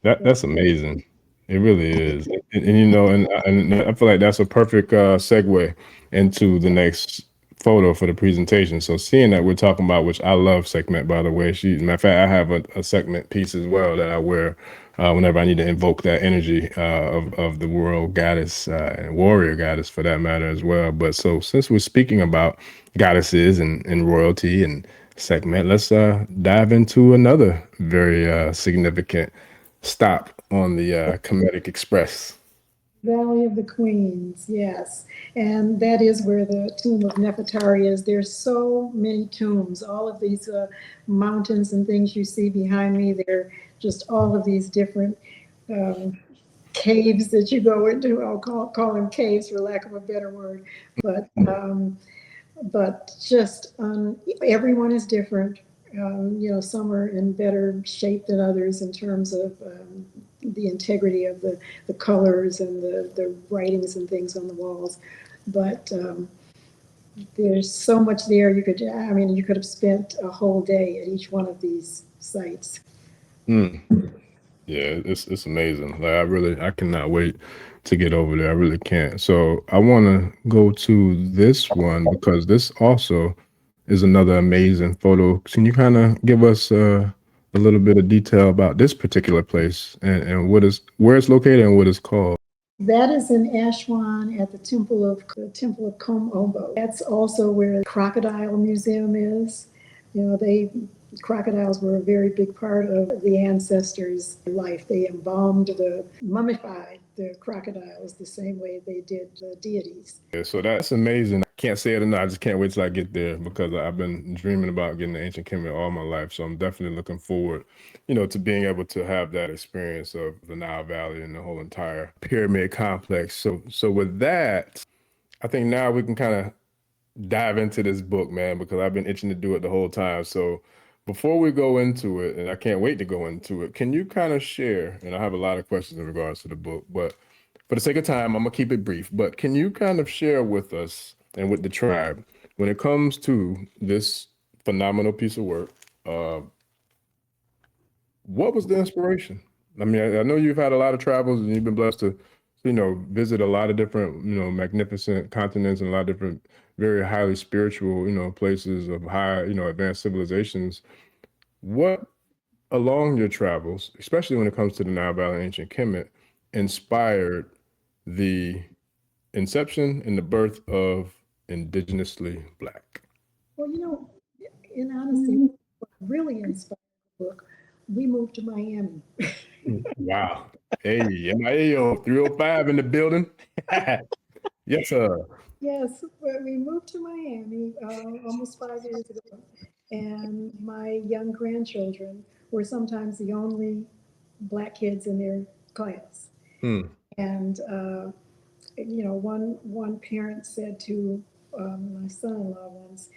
That's amazing. It really is. And I feel like that's a perfect segue into the next photo for the presentation. So seeing that we're talking about, which I love Sekhmet, by the way. Matter of fact, I have a Sekhmet piece as well that I wear whenever I need to invoke that energy of the world goddess and warrior goddess, for that matter, as well. But so since we're speaking about goddesses and royalty and Sekhmet, let's dive into another very significant stop on the Kemetic Express. Valley of the Queens, yes. And that is where the tomb of Nefertari is. There's so many tombs, all of these mountains and things you see behind me. They're just all of these different caves that you go into. I'll call them caves for lack of a better word. But just everyone is different. Some are in better shape than others in terms of the integrity of the colors and the writings and things on the walls. But there's so much there. You could have spent a whole day at each one of these sites. Yeah, it's amazing. Like I cannot wait to get over there. I really can't. So I want to go to this one because this also is another amazing photo. Can you kind of give us a little bit of detail about this particular place and where it's located and what it's called? That is in Ashwan at the Temple of Kom-Ombo. That's also where the Crocodile Museum is. Crocodiles were a very big part of the ancestors' life. They mummified the crocodiles the same way they did the deities. Yeah, so that's amazing. I can't say it enough. I just can't wait till I get there because I've been dreaming about getting to ancient Kemet all my life. So I'm definitely looking forward, to being able to have that experience of the Nile Valley and the whole entire pyramid complex. So with that, I think now we can kind of dive into this book, man, because I've been itching to do it the whole time. So before we go into it, and I can't wait to go into it, can you kind of share, and I have a lot of questions in regards to the book, but for the sake of time, I'm gonna keep it brief, but can you kind of share with us and with the tribe, when it comes to this phenomenal piece of work, what was the inspiration? I mean, I know you've had a lot of travels and you've been blessed to, visit a lot of different, magnificent continents and a lot of different, very highly spiritual, places of high, advanced civilizations. What along your travels, especially when it comes to the Nile Valley and ancient Kemet, inspired the inception and the birth of Indigenously Black? Well, in honesty, what really inspired the book, we moved to Miami. Wow. Hey, MIAO 305 in the building. Yes, sir. Yes, but we moved to Miami almost 5 years ago, and my young grandchildren were sometimes the only Black kids in their class. And one parent said to my son-in-law once,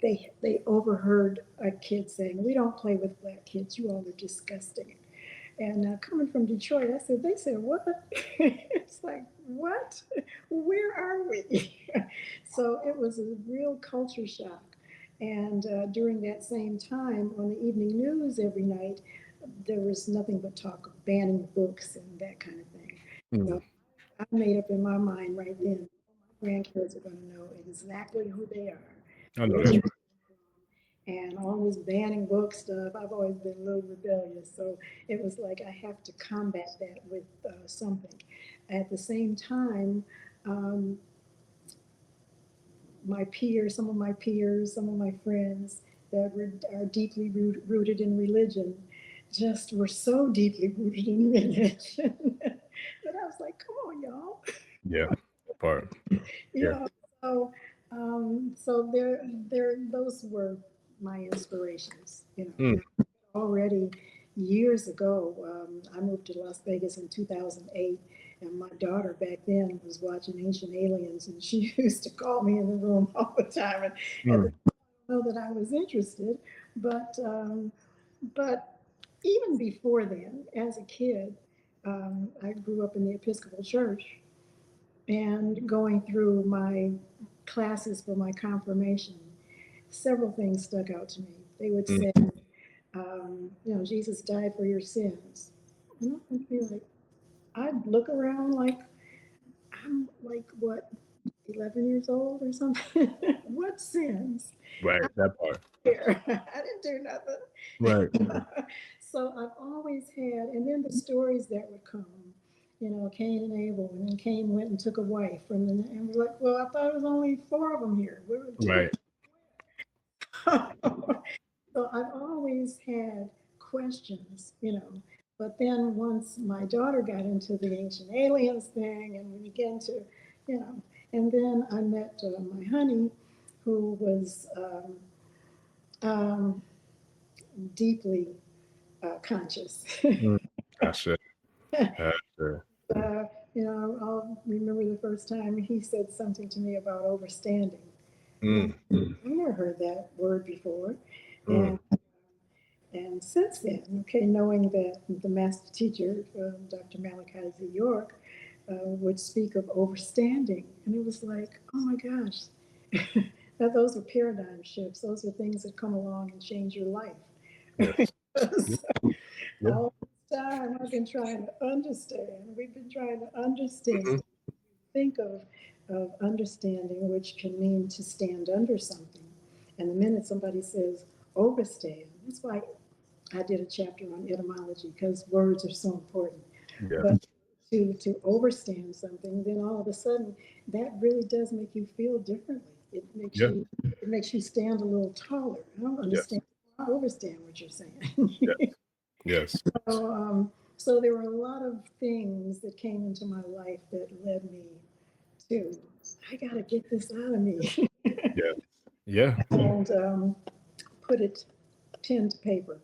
they overheard a kid saying, "We don't play with Black kids. You all are disgusting." And coming from Detroit, they said, what? It's like, what? Where are we? So it was a real culture shock. And during that same time, on the evening news every night, there was nothing but talk of banning books and that kind of thing. So I made up in my mind right then, my grandkids are going to know exactly who they are. I know that's right. And all this banning book stuff, I've always been a little rebellious. So it was like I have to combat that with something. At the same time, some of my peers, some of my friends that are deeply rooted in religion, just were so deeply rooted in religion that I was like, come on, y'all. Yeah, that part. Yeah. So those were my inspirations. Already years ago, I moved to Las Vegas in 2008, and my daughter back then was watching Ancient Aliens, and she used to call me in the room all the time, and at the time, I don't know that I was interested, but even before then, as a kid, I grew up in the Episcopal Church, and going through my classes for my confirmation, several things stuck out to me. They would say, Jesus died for your sins. And I would be like, I'd look around like I'm like, what, 11 years old or something? What sins? Right, that part. I didn't do nothing. Right. So I've always had, and then the stories that would come, Cain and Abel, and then Cain went and took a wife, and we're like, well, I thought it was only 4 of them here. Where were 2? Right. So I've always had questions, But then once my daughter got into the Ancient Aliens thing, and we began to, and then I met my honey, who was deeply conscious. Gotcha. Gotcha. I'll remember the first time he said something to me about overstanding. I never heard that word before. And And since then, okay, knowing that the master teacher, Dr. Malachi Z. York, would speak of overstanding, and it was like, oh my gosh, that those are paradigm shifts. Those are things that come along and change your life. Yes. Yeah. All this time, I've been trying to understand. We've been trying to understand. Think of understanding, which can mean to stand under something. And the minute somebody says overstand, that's why I did a chapter on etymology, because words are so important. Yeah. But to overstand something, then all of a sudden that really does make you feel differently. Yeah. It makes you stand a little taller. I don't understand. I overstand what you're saying. Yes. Yes. So there were a lot of things that came into my life that led me to, I got to get this out of me. Yeah. Yeah. And put it pen to paper.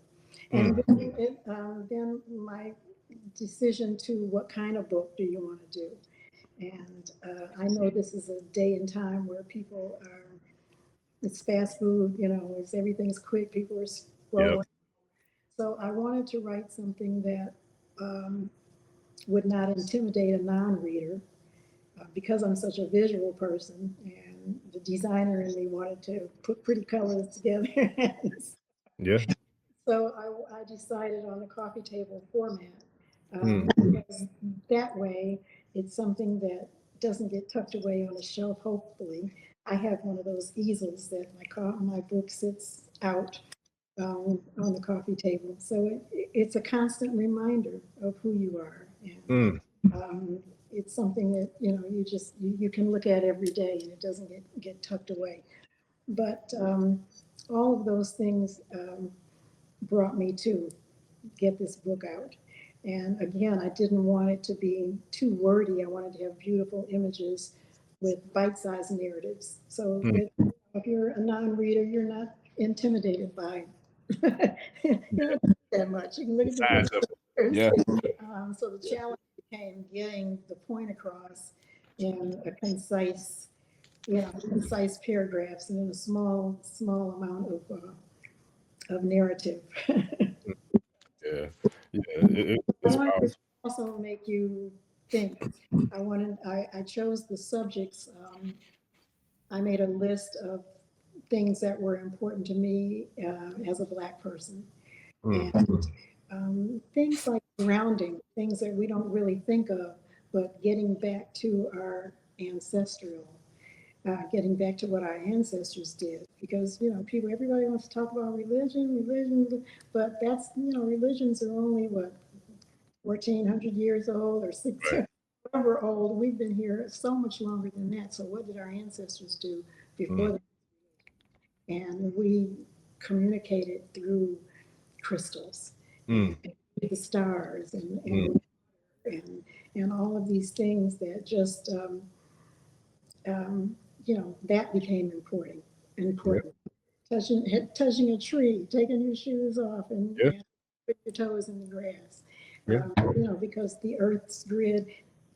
And then my decision to what kind of book do you want to do? And I know this is a day and time where people are, it's fast food, it's everything's quick, people are scrolling. Yep. So I wanted to write something that would not intimidate a non-reader, because I'm such a visual person, and the designer in me wanted to put pretty colors together. Yeah. So I decided on the coffee table format, Mm. because that way it's something that doesn't get tucked away on a shelf, hopefully. I have one of those easels that my book sits out on the coffee table. So it's a constant reminder of who you are. And it's something that, you can look at every day, and it doesn't get tucked away. But all of those things brought me to get this book out. And again, I didn't want it to be too wordy. I wanted to have beautiful images with bite-sized narratives. So if you're a non-reader, you're not intimidated by you don't that much. You can look at the pictures. Yeah. So the challenge became getting the point across in a concise paragraphs and in a small amount of narrative. Yeah. Yeah. I It's wanted powerful. to also make you think. I chose the subjects. I made a list of things that were important to me as a Black person. And things like grounding, things that we don't really think of, but getting back to our ancestral, getting back to what our ancestors did. Because, everybody wants to talk about religion, but that's, religions are only what, 1,400 years old or 600, whatever old. We've been here so much longer than that. So what did our ancestors do before that? And we communicated through crystals and the stars and all of these things that just that became important. Touching a tree, taking your shoes off, and put your toes in the grass. Because the Earth's grid,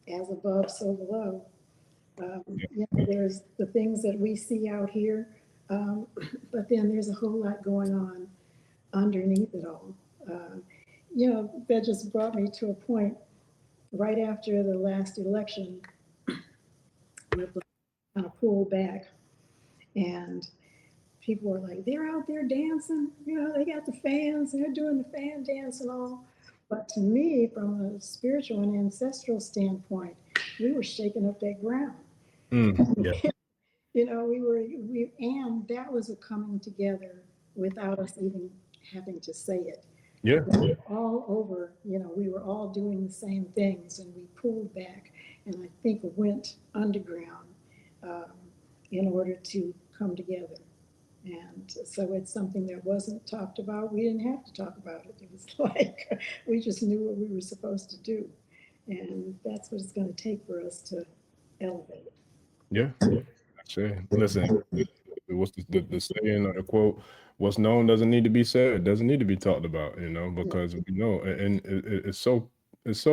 as above, so below. There's the things that we see out here, but then there's a whole lot going on underneath it all. That just brought me to a point right after the last election, with kind of pulled back, and people were like, they're out there dancing, they got the fans, they're doing the fan dance and all. But to me, from a spiritual and ancestral standpoint, we were shaking up that ground. Yeah. And that was a coming together without us even having to say it. Yeah. All over, we were all doing the same things, and we pulled back, and I think went underground in order to come together. And so it's something that wasn't talked about. We didn't have to talk about it. It was like we just knew what we were supposed to do. And that's what it's going to take for us to elevate. Yeah. Listen, what's the saying or the quote? What's known doesn't need to be said. It doesn't need to be talked about, because we know, and it's so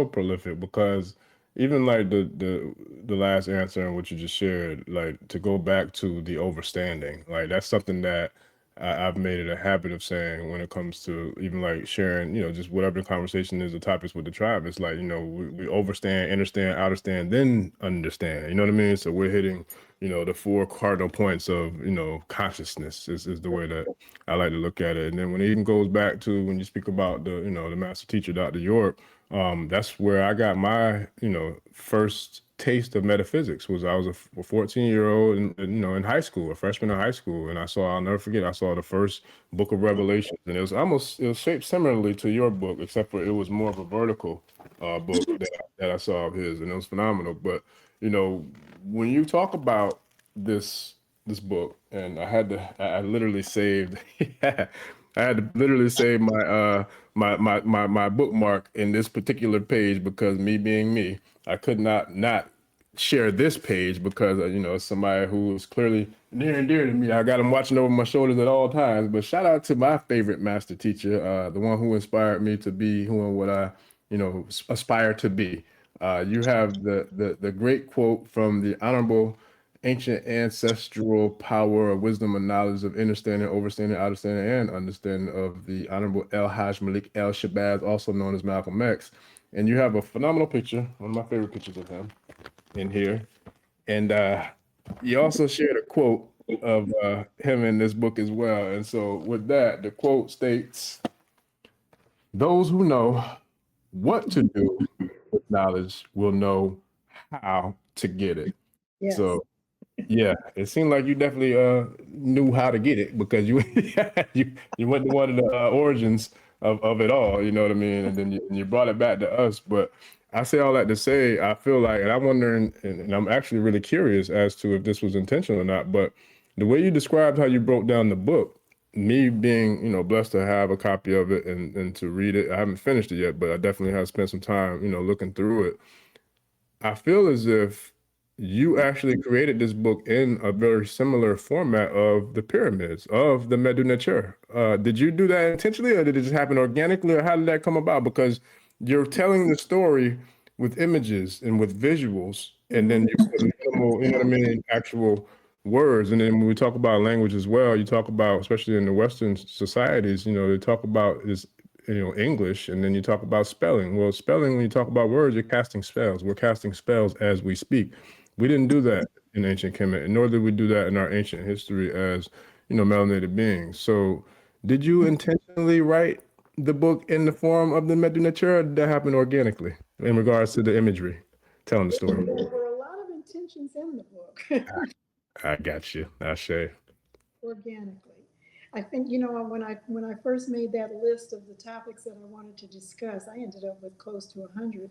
prolific, because even like the last answer and what you just shared, like to go back to the overstanding, like that's something that I've made it a habit of saying when it comes to even like sharing, just whatever the conversation is, the topics with the tribe, it's like, we overstand, understand, understand, then understand. You know what I mean? So we're hitting, the four cardinal points of, consciousness is the way that I like to look at it. And then when it even goes back to when you speak about the master teacher, Dr. York, that's where I got my, first taste of metaphysics. Was I was a 14-year-old in high school, a freshman in high school, and I'll never forget, I saw the first book of Revelations, and it was shaped similarly to your book, except for it was more of a vertical book that I saw of his, and it was phenomenal. But when you talk about this book, and I literally saved I had to literally save my bookmark in this particular page, because me being me, I could not share this page because somebody who is clearly near and dear to me. I got him watching over my shoulders at all times. But shout out to my favorite master teacher, the one who inspired me to be who and what I aspire to be. You have the great quote from the Honorable Ancient Ancestral Power of Wisdom and Knowledge of Understanding, Overstanding, Understanding, and Understanding of the Honorable El Haj Malik El Shabazz, also known as Malcolm X. And you have a phenomenal picture, one of my favorite pictures of him in here. And you also shared a quote of him in this book as well. And so with that, the quote states, "Those who know what to do with knowledge will know how to get it." Yes. So yeah, it seemed like you definitely knew how to get it, because you you went to one of the origins of it all, you know what I mean? And then you brought it back to us. But I say all that to say, I feel like, and I'm wondering, and I'm actually really curious as to if this was intentional or not, but the way you described how you broke down the book, me being, blessed to have a copy of it and to read it. I haven't finished it yet, but I definitely have spent some time, looking through it. I feel as if you actually created this book in a very similar format of the pyramids, of the Medu Neter. Did you do that intentionally, or did it just happen organically, or how did that come about? Because you're telling the story with images and with visuals, and then you put minimal, you know what I mean, actual words. And then when we talk about language as well, you talk about, especially in the Western societies, they talk about this, English, and then you talk about spelling. Well, spelling, when you talk about words, you're casting spells. We're casting spells as we speak. We didn't do that in ancient Kemet, and nor did we do that in our ancient history as, melanated beings. So did you intentionally write the book in the form of the Medu Neter, or did that happen organically in regards to the imagery, telling the story? There were a lot of intentions in the book. I got you. Ashe. Organically. I think, when I first made that list of the topics that I wanted to discuss, I ended up with close to 100.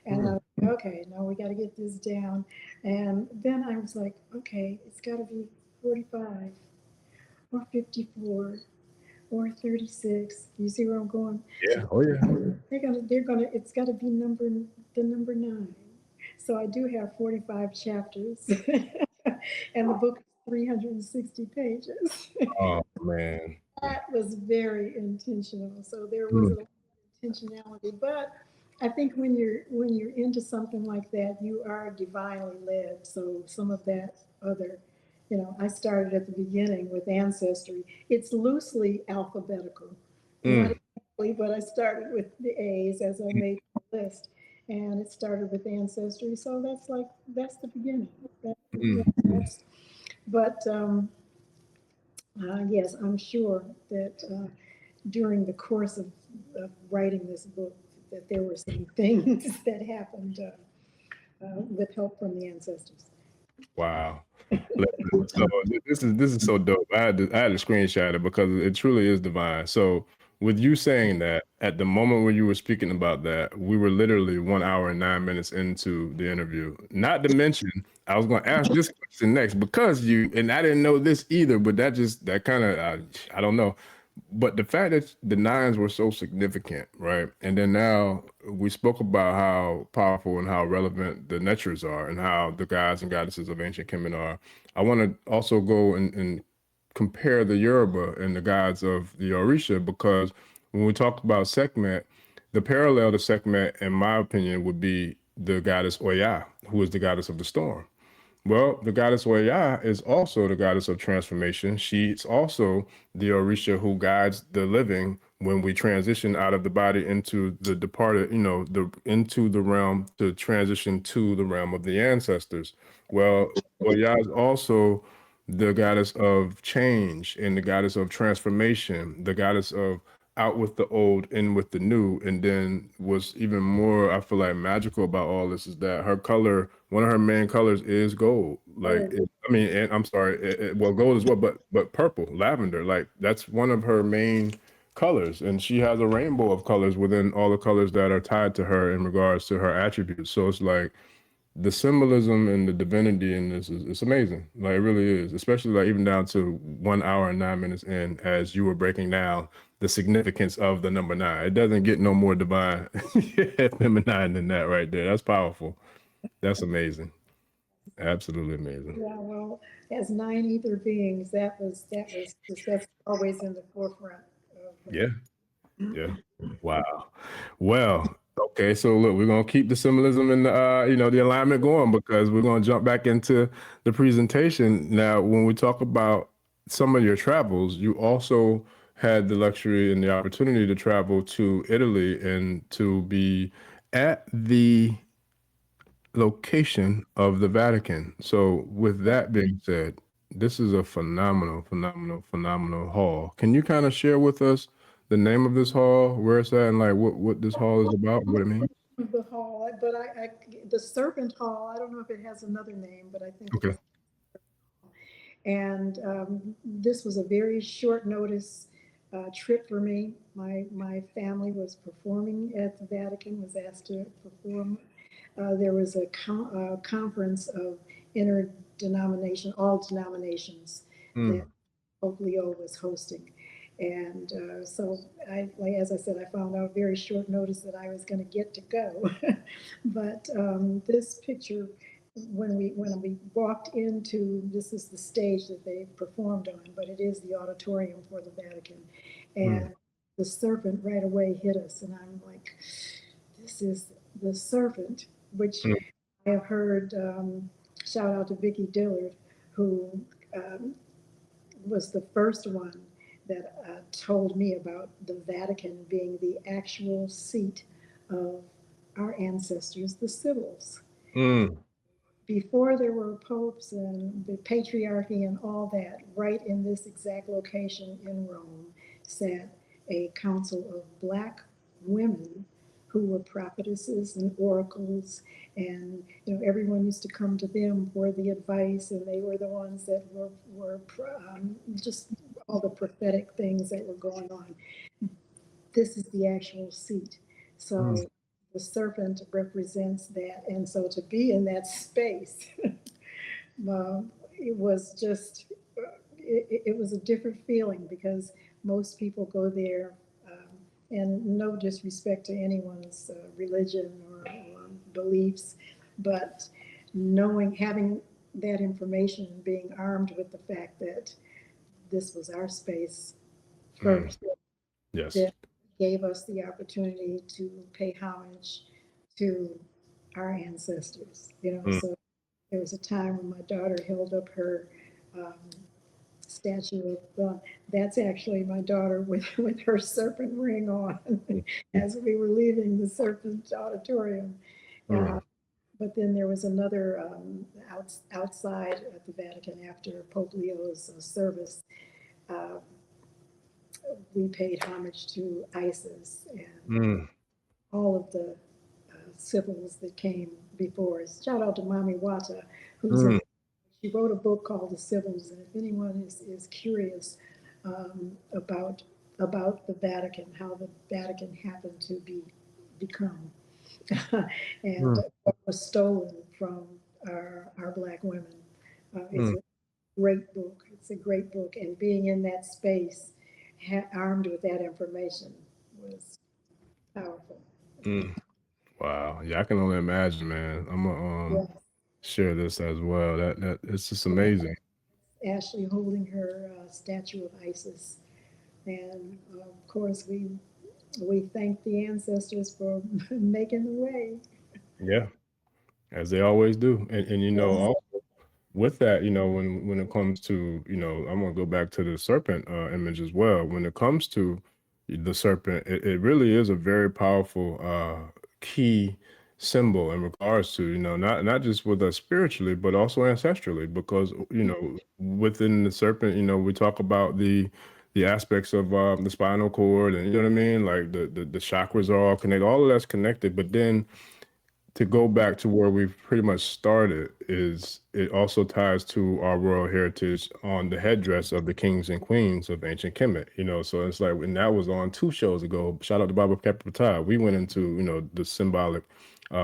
And I was like, okay, now we got to get this down. And then I was like, okay, it's got to be 45 or 54 or 36. You see where I'm going? Yeah. Oh yeah. It's got to be the number 9. So I do have 45 chapters, and the book is 360 pages. Oh man. That was very intentional. So there was a lot of intentionality. But I think when you're into something like that, you are divinely led. So some of that other, I started at the beginning with ancestry. It's loosely alphabetical, not exactly, but I started with the A's as I made the list. And it started with ancestry. So that's the beginning. But yes, I'm sure that during the course of writing this book, that there were some things that happened with help from the ancestors. Wow. So this is so dope. I had to screenshot it because it truly is divine. So with you saying that, at the moment when you were speaking about that, we were literally 1 hour and 9 minutes into the interview. Not to mention, I was going to ask this question next, because and I didn't know this either, but that kind of, I don't know. But the fact that the nines were so significant, right? And then now we spoke about how powerful and how relevant the Netures are, and how the gods and goddesses of ancient Kemet are. I want to also go and compare the Yoruba and the gods of the Orisha, because when we talk about Sekhmet, the parallel to Sekhmet, in my opinion, would be the goddess Oya, who is the goddess of the storm. Well, the goddess Oya is also the goddess of transformation. She's also the Orisha who guides the living when we transition out of the body into the departed, into the realm to transition to the realm of the ancestors. Well, Oya is also the goddess of change and the goddess of transformation, the goddess of out with the old, in with the new. And then what's even more, I feel like, magical about all this is that her color, one of her main colors is gold. Like, and I'm sorry, well, gold as well, but purple, lavender. Like that's one of her main colors, and she has a rainbow of colors within all the colors that are tied to her in regards to her attributes. So it's like the symbolism and the divinity in this is it's amazing. Like it really is, especially like even down to 1 hour and 9 minutes in, as you were breaking down the significance of the number 9. It doesn't get no more divine feminine than that right there. That's powerful. That's amazing. Absolutely amazing. Yeah, well, as 9 ether beings, that's always in the forefront of Yeah. Yeah. Wow. Well, okay. So look, we're gonna keep the symbolism and the the alignment going because we're gonna jump back into the presentation. Now, when we talk about some of your travels, you also had the luxury and the opportunity to travel to Italy and to be at the location of the Vatican. So, with that being said, this is a phenomenal, phenomenal, phenomenal hall. Can you kind of share with us the name of this hall, where it's at, and like what this hall is about, what it means? the hall. But the Serpent Hall, I don't know if it has another name, but I think it Okay. is. And this was a very short notice trip for me. My family was performing at the Vatican, was asked to perform. There was a conference of interdenomination, all denominations that Mm, Pope Leo was hosting. And so, as I said, I found out very short notice that I was going to get to go. But this picture, when we walked into, this is the stage that they performed on, but it is the auditorium for the Vatican, mm, and the serpent right away hit us, and I'm like, this is the serpent, which mm, I have heard. Shout out to Vicki Dillard, who was the first one that told me about the Vatican being the actual seat of our ancestors, the Sibyls. mm, Before there were popes and the patriarchy and all that, right in this exact location in Rome sat a council of Black women who were prophetesses and oracles, and everyone used to come to them for the advice, and they were the ones that were just all the prophetic things that were going on. This is the actual seat. mm, So the serpent represents that. And so to be in that space, it was just, it was a different feeling because most people go there, and no disrespect to anyone's religion or beliefs, but having that information and being armed with the fact that this was our space mm. first, Yes. that gave us the opportunity to pay homage to our ancestors. Mm, So there was a time when my daughter held up her um, statue of, that's actually my daughter with her serpent ring on mm, as we were leaving the serpent auditorium. Uh, mm, but then there was another outside at the Vatican after Pope Leo's service. Uh, we paid homage to Isis and mm, all of the Sibyls that came before us. Shout out to Mami Wata, who's mm, she wrote a book called The Sibyls, and if anyone is curious about the Vatican, how the Vatican happened to become, and mm, what was stolen from our Black women, it's mm, a great book. It's a great book, and being in that space, armed with that information, was powerful. mm. Wow. Yeah, I can only imagine, man. I'm gonna Yes. share this as well. That it's just amazing. Ashley holding her statue of Isis. And of course, we thank the ancestors for making the way. Yeah, as they always do. And Yes. with that, when it comes to, I'm gonna go back to the serpent image as well. When it comes to the serpent, it really is a very powerful key symbol in regards to, not just with us spiritually, but also ancestrally, because within the serpent, we talk about the aspects of the spinal cord, and you know what I mean, like the chakras are all connected, all of that's connected, but then to go back to where we've pretty much started is it also ties to our royal heritage on the headdress of the kings and queens of ancient Kemet, so it's like, and that was on 2 shows ago. Shout out to Baba Kappa. We went into, the symbolic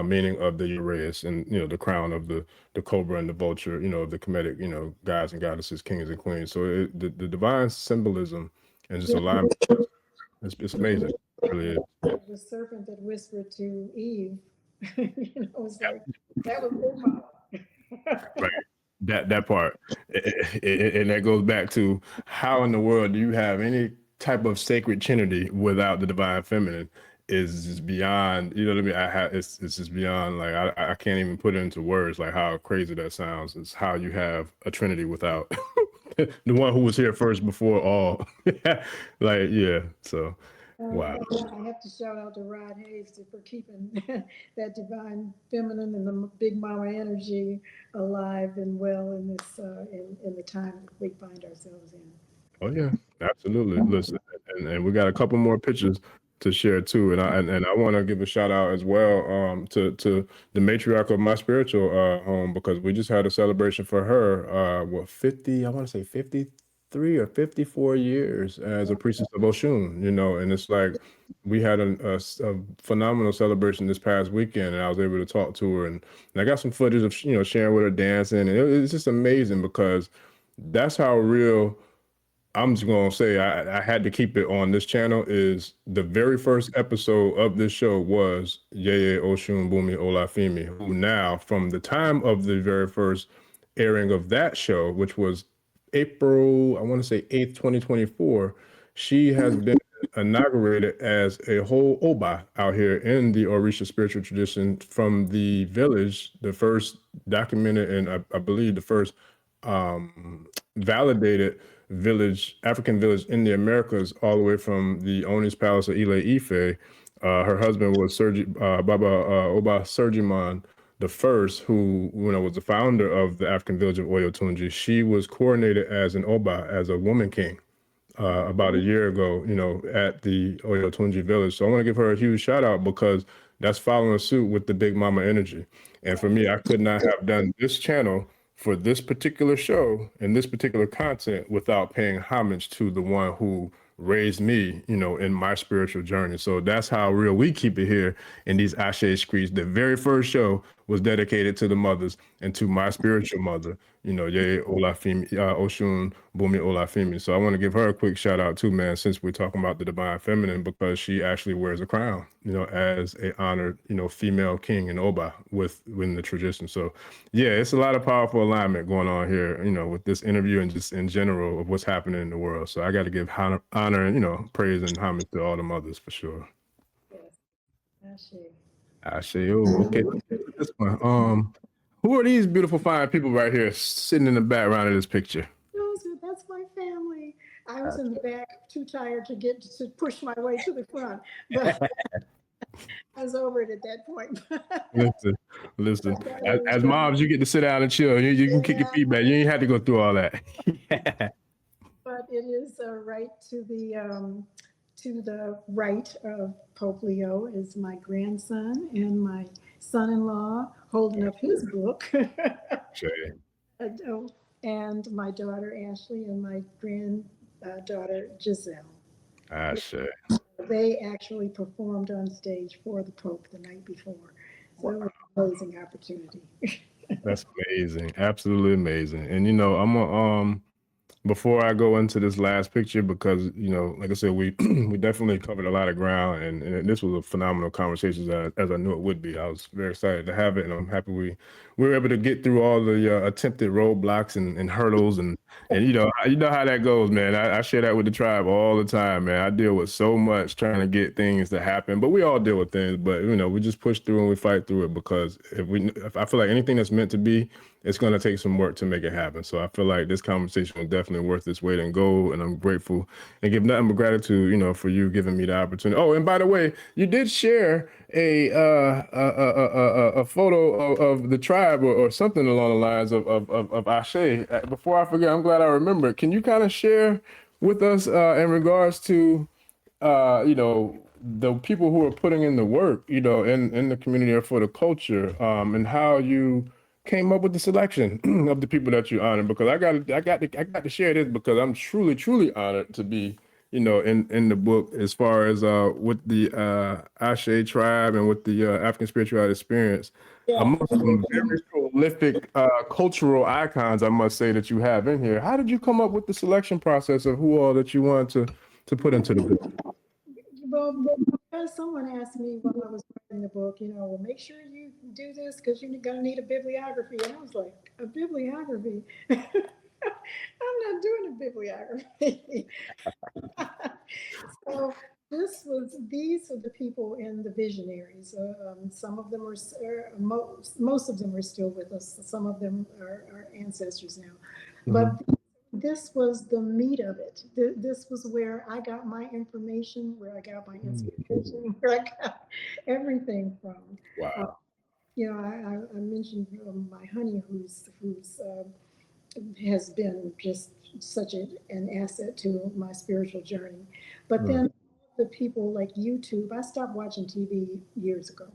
meaning of the Uraeus and, the crown of the cobra and the vulture, of the Kemetic, gods and goddesses, kings and queens. So the divine symbolism and just alignment, it's amazing. It really is. The serpent that whispered to Eve, it's like, that was their mom. Right. That part, and that goes back to how in the world do you have any type of sacred trinity without the divine feminine? Is just beyond, you know what I mean? It's just beyond, like, I can't even put it into words, like how crazy that sounds. It's how you have a trinity without the one who was here first before all. Like, yeah. So wow. I have to shout out to Rod Hayes for keeping that divine feminine and the big mama energy alive and well in this in the time that we find ourselves in. Oh yeah, absolutely. Listen, and we got a couple more pictures to share too, and I want to give a shout out as well to the matriarch of my spiritual home, because we just had a celebration for her. 50? I want to say 53 or 54 years as a priestess of Oshun. And it's like we had a phenomenal celebration this past weekend, and I was able to talk to her, and I got some footage of sharing with her dancing, and it's just amazing because that's how real. I'm just gonna say I had to keep it on this channel. Is the very first episode of this show was Yeye Oshun Bumi Olafemi, who now, from the time of the very first airing of that show, which was April, I want to say 8th, 2024, she has been inaugurated as a whole Oba out here in the Orisha spiritual tradition, from the village, the first documented, and I believe the first validated African village in the Americas, all the way from the Oni's Palace of Ile Ife. Her husband was Baba Oba Sergiman the first, who was the founder of the African village of Oyotunji. She was coronated as an Oba, as a woman king, about a year ago, at the Oyotunji village. So I want to give her a huge shout out, because that's following suit with the Big Mama energy. And for me, I could not have done this channel for this particular show and this particular content without paying homage to the one who raised me, in my spiritual journey. So that's how real we keep it here in these Ashe Streets. The very first show was dedicated to the mothers and to my spiritual mother, Ye Olafemi, Oshun Bumi Olafemi. So I want to give her a quick shout out too, man, since we're talking about the divine feminine, because she actually wears a crown, as a honored, female king and Oba within the tradition. So yeah, it's a lot of powerful alignment going on here, with this interview and just in general of what's happening in the world. So I got to give honor and, praise and homage to all the mothers for sure. Yes. Ashe. Oh, okay. This one. Who are these beautiful, fine people right here sitting in the background of this picture? That's my family. I was in the back, too tired to push my way to the front, but I was over it at that point. Listen. As moms, you get to sit down and chill. You can kick your feet back. You ain't have to go through all that. But it is right to the right of Pope Leo is my grandson and my son-in-law holding up his book. And my daughter Ashley and my granddaughter Giselle. Sure. They actually performed on stage for the Pope the night before. So it was an amazing opportunity. That's amazing. Absolutely amazing. And I'm a before I go into this last picture, because like I said, we we definitely covered a lot of ground, and this was a phenomenal conversation, as I knew it would be. I was very excited to have it, and I'm happy we were able to get through all the attempted roadblocks and hurdles and And you know how that goes, man. I share that with the tribe all the time, man. I deal with so much trying to get things to happen, but we all deal with things. But we just push through and we fight through it because if I feel like anything that's meant to be, it's going to take some work to make it happen. So I feel like this conversation was definitely worth its weight in gold, and I'm grateful and give nothing but gratitude, for you giving me the opportunity. Oh, and by the way, you did share a photo of the tribe or something along the lines of Ashe. Before I forget, I'm glad I remember. Can you kind of share with us in regards to the people who are putting in the work, in the community or for the culture, and how you came up with the selection of the people that you honor? Because I got to share this because I'm truly, truly honored to be, in the book as far as with the Ashe tribe and with the African spirituality experience, Yeah. amongst some very prolific cultural icons, I must say, that you have in here. How did you come up with the selection process of who all that you want to put into the book? Well, because someone asked me while I was writing the book, well, make sure you do this because you're going to need a bibliography. And I was like, a bibliography? I'm not doing a bibliography. So these are the people in the visionaries. Some of them most of them are still with us. Some of them are ancestors now. But this was the meat of it. This was where I got my information, where I got my inspiration, where I got everything from. Wow. I mentioned my honey, who's has been just such an asset to my spiritual journey. But then the people like YouTube, I stopped watching TV years ago,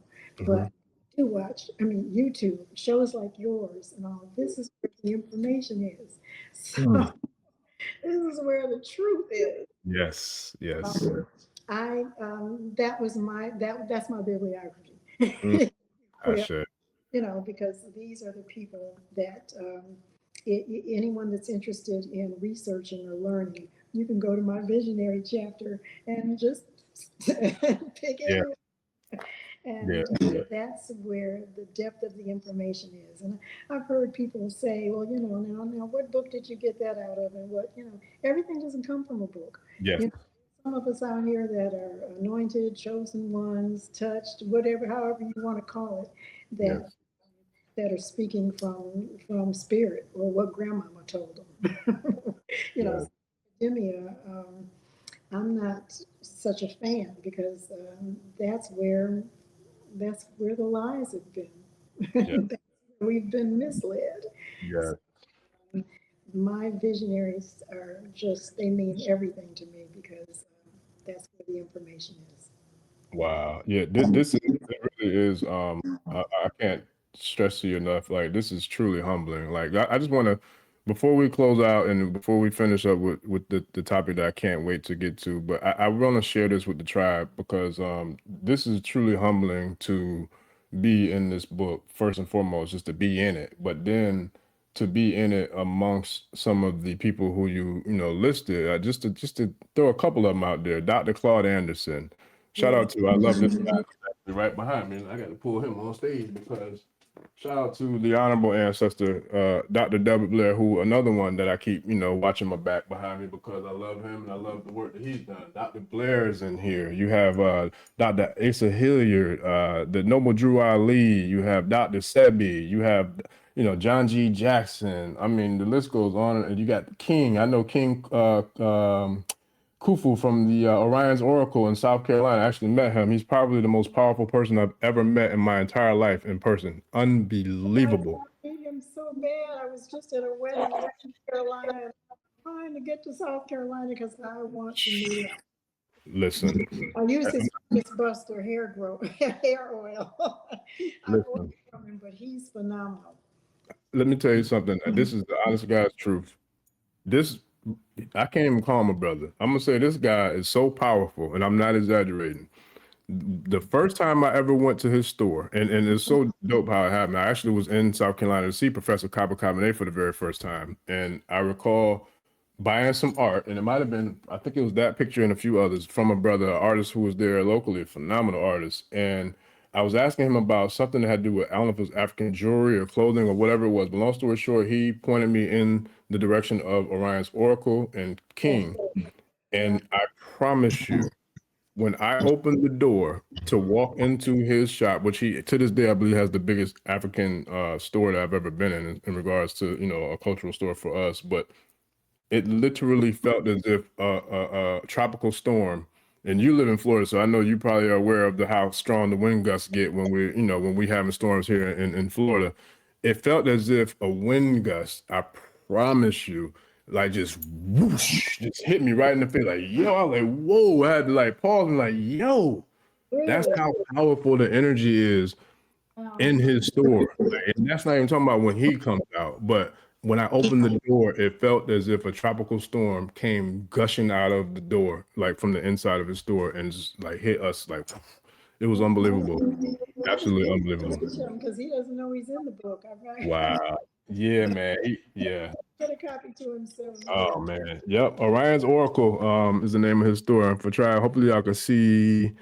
but I do watch, YouTube, shows like yours and all. This is where the information is. So this is where the truth is. Yes, yes. That's my bibliography. Mm, I Well, should. because these are the people that anyone that's interested in researching or learning, you can go to my visionary chapter and just pick Yeah, it. yeah. And that's where the depth of the information is. And I've heard people say, well, now what book did you get that out of? And everything doesn't come from a book. Yes, Some of us out here that are anointed, chosen ones, touched, whatever, however you want to call it, that yes, that are speaking from spirit or what grandmama told them. yes. Academia, I'm not such a fan because that's where the lies have Yeah, been. We've been misled. yeah. My visionaries are they mean everything to me because that's where the information is. Wow. Yeah, this is it really is I can't stress to you enough. Like, this is truly humbling. Like, I just want to, before we close out and before we finish up with the topic that I can't wait to get to, but I want to share this with the tribe because this is truly humbling to be in this book, first and foremost, just to be in it, but then to be in it amongst some of the people who listed. Just to throw a couple of them out there. Dr. Claude Anderson. Shout Yeah. out to, I love this guy right behind me. I got to pull him on stage because shout out to the honorable ancestor, Dr. Deborah Blair, who another one that I keep, watching my back behind me because I love him and I love the work that he's done. Dr. Blair is in here. You have Dr. Asa Hilliard, the Noble Drew Ali. You have Dr. Sebi. You have, John G. Jackson. I mean, the list goes on. And you got King. I know King Khufu from the Orion's Oracle in South Carolina. I actually met him. He's probably the most powerful person I've ever met in my entire life in person. I Unbelievable. need him so bad. I was just at a wedding in North Carolina and I'm trying to get to South Carolina because I want to meet him. Listen, I use his Buster hair oil. I ordered listen. from him, but he's phenomenal. Let me tell you something. This is the honest God's truth. This, I can't even call him a brother. I'm gonna say this guy is so powerful, and I'm not exaggerating. The first time I ever went to his store, and it's so dope how it happened. I actually was in South Carolina to see Professor Copper Cabernet for the very first time, and I recall buying some art, and it might have been, I think it was that picture and a few others from a brother, an artist who was there locally, a phenomenal artist. And I was asking him about something that had to do with, I don't know if it was African jewelry or clothing or whatever it was. But long story short, he pointed me in the direction of Orion's Oracle and King. And I promise you, when I opened the door to walk into his shop, which he to this day I believe has the biggest African store that I've ever been in regards to, you know, a cultural store for us, but it literally felt as if a tropical storm. And you live in Florida, so I know you probably are aware of how strong the wind gusts get when we having storms here in Florida. It felt as if a wind gust, I promise you, like just whoosh, just hit me right in the face. Like, yo, I was like, whoa, I had to like pause and like, yo, that's Really? how powerful the energy is in his store. Like, and that's not even talking about when he comes out, but when I opened the door, it felt as if a tropical storm came gushing out of the door, like from the inside of his store, and just like hit us. Like it was unbelievable, absolutely unbelievable. Because he doesn't know he's in the book. I'm right. Wow. Yeah, man. Yeah. Get a copy to him soon. Oh man. Yep. Orion's Oracle is the name of his store. For try, hopefully y'all can see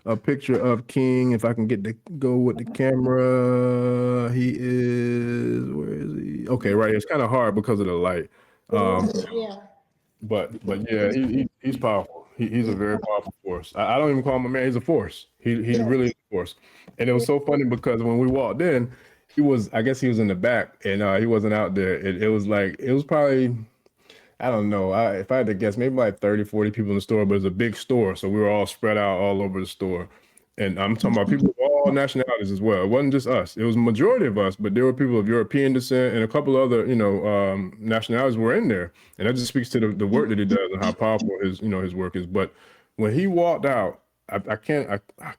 a picture of King. If I can get to go with the camera, he is. Where is he? Okay, right. It's kind of hard because of the light. Yeah. But yeah, he's powerful. He's a very powerful force. I don't even call him a man. He's a force. He really is a force. And it was so funny because when we walked in, I guess he was in the back and he wasn't out there. It was like, it was probably, I don't know. If I had to guess, maybe like 30, 40 people in the store, but it's a big store. So we were all spread out all over the store. And I'm talking about people of all nationalities as well. It wasn't just us. It was a majority of us, but there were people of European descent and a couple other, nationalities were in there. And that just speaks to the work that he does and how powerful his work is. But when he walked out, I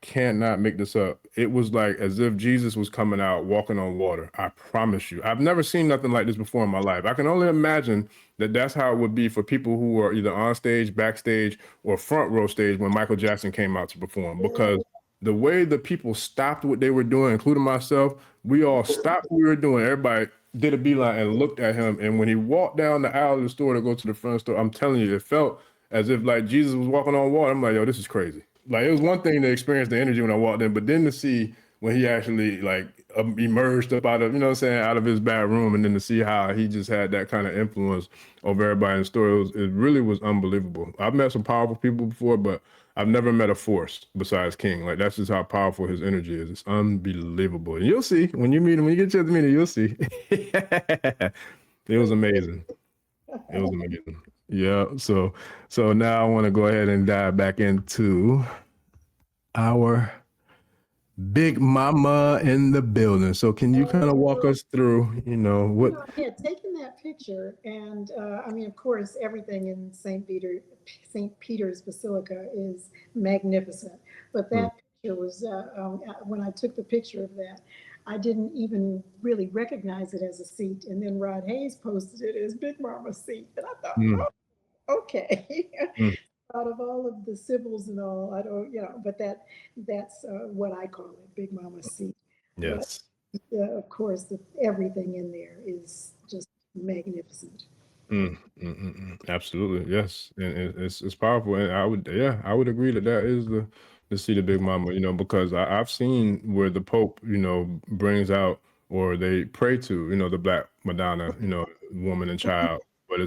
cannot make this up. It was like as if Jesus was coming out walking on water. I promise you. I've never seen nothing like this before in my life. I can only imagine that that's how it would be for people who are either on stage, backstage, or front row stage when Michael Jackson came out to perform, because the way the people stopped what they were doing, including myself, we all stopped what we were doing. Everybody did a beeline and looked at him. And when he walked down the aisle of the store to go to the front store, I'm telling you, it felt as if like Jesus was walking on water. I'm like, yo, this is crazy. Like, it was one thing to experience the energy when I walked in, but then to see when he actually like emerged up out of, you know what I'm saying, out of his bad room, and then to see how he just had that kind of influence over everybody in the store, it really was unbelievable. I've met some powerful people before, but I've never met a force besides King. Like, that's just how powerful his energy is. It's unbelievable. And you'll see when you meet him, when you get a chance to meet him, you'll see. It was amazing. It was amazing. Yeah. So now I want to go ahead and dive back into our big mama in the building. So can you kind of walk us through, what? Yeah, taking that picture, and I mean, of course, everything in St. Peter's Basilica is magnificent. But that picture was when I took the picture of that, I didn't even really recognize it as a seat, and then Rod Hayes posted it as Big Mama's seat, and I thought, oh, okay. Out of all of the Sibyls and all, I don't, but that's what I call it, Big Mama's seat. Yes. But, of course, everything in there is just magnificent. Absolutely, yes, and it's powerful, and I would agree that is the seat of Big Mama, because I've seen where the Pope, brings out or they pray to, the Black Madonna, woman and child. But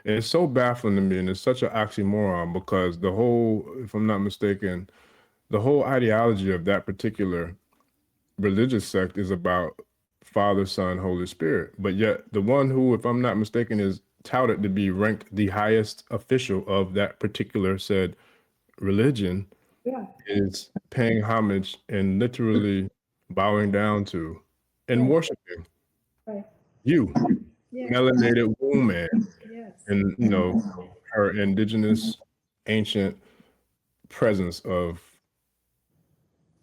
it's so baffling to me, and it's such an oxymoron because the whole, if I'm not mistaken, the whole ideology of that particular religious sect is about Father, Son, Holy Spirit. But yet the one who, if I'm not mistaken, is touted to be ranked the highest official of that particular said religion is paying homage and literally bowing down to and worshiping you. Melanated woman, and her indigenous ancient presence of,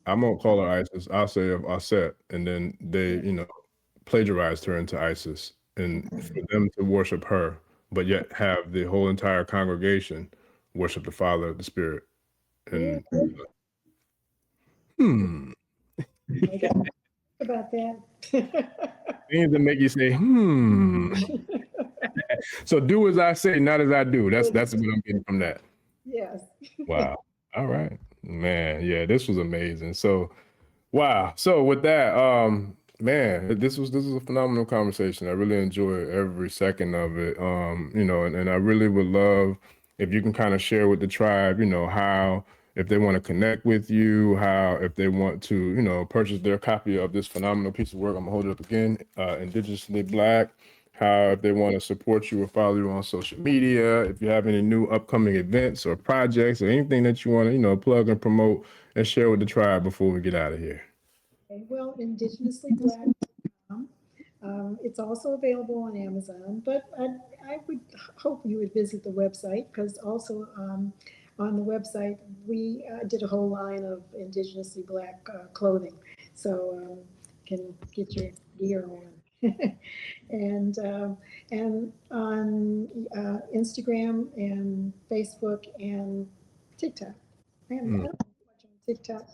I'm gonna call her Isis, I'll say of Aset, and then they plagiarized her into Isis, and for them to worship her but yet have the whole entire congregation worship the Father, the Spirit, and About that. things that make you say So do as I say, not as I do. That's what I'm getting from that. Yes. Wow. All right, man. Yeah, this was amazing. So Wow. So with that, man, this was a phenomenal conversation. I really enjoyed every second of it. And I really would love if you can kind of share with the tribe, how if they want to connect with you, how if they want to, purchase their copy of this phenomenal piece of work. I'm gonna hold it up again, Indigenously Black. How if they want to support you or follow you on social media, if you have any new upcoming events or projects or anything that you want to, plug and promote and share with the tribe before we get out of here. Okay, well, Indigenously Black. It's also available on Amazon, but I would hope you would visit the website because also on the website we did a whole line of Indigenously Black clothing, so can get your gear on. And on Instagram and Facebook and TikTok. And I don't know much on TikTok,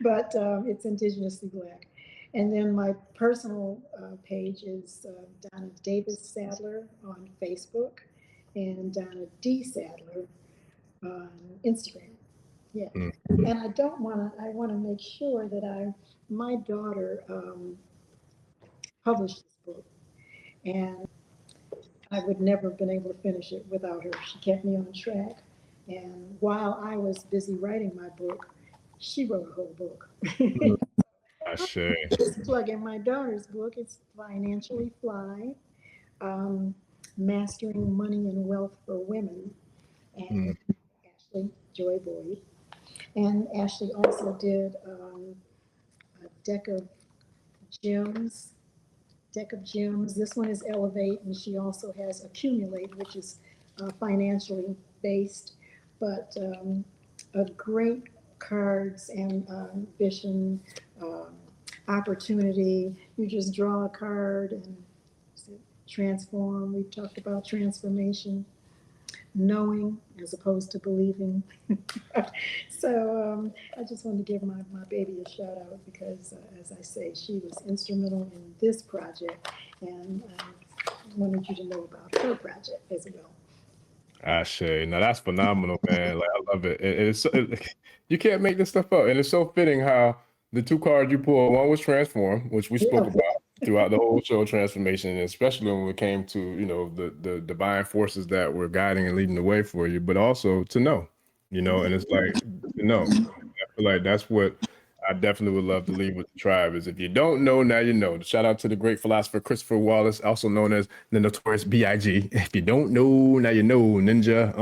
but it's Indigenously Black. And then my personal page is Donna Davis Sadler on Facebook and Donna D Sadler on Instagram. Yeah. And I don't want to, I want to make sure that my daughter published this book, and I would never have been able to finish it without her. She kept me on track. And while I was busy writing my book, she wrote a whole book. I share. Just plugging my daughter's book. It's Financially Fly, Mastering Money and Wealth for Women, and Ashley Joy Boyd. And Ashley also did a gems, deck of gems. This one is Elevate, and she also has Accumulate, which is financially based, but a great cards and vision, opportunity. You just draw a card and transform. We talked about transformation, knowing as opposed to believing. So I just wanted to give my baby a shout out because, as I say, she was instrumental in this project, and I wanted you to know about her project as well. Ashe. Now that's phenomenal, man. Like I love it. You can't make this stuff up, and it's so fitting how the two cards you pulled, one was transform, which we spoke Yeah. about throughout the whole show, transformation, and especially when it came to the divine forces that were guiding and leading the way for you, but also to know, and it's like to know. I feel like that's what I definitely would love to leave with the tribe is if you don't know, now you know. Shout out to the great philosopher Christopher Wallace, also known as the notorious B.I.G. If you don't know, now you know, ninja.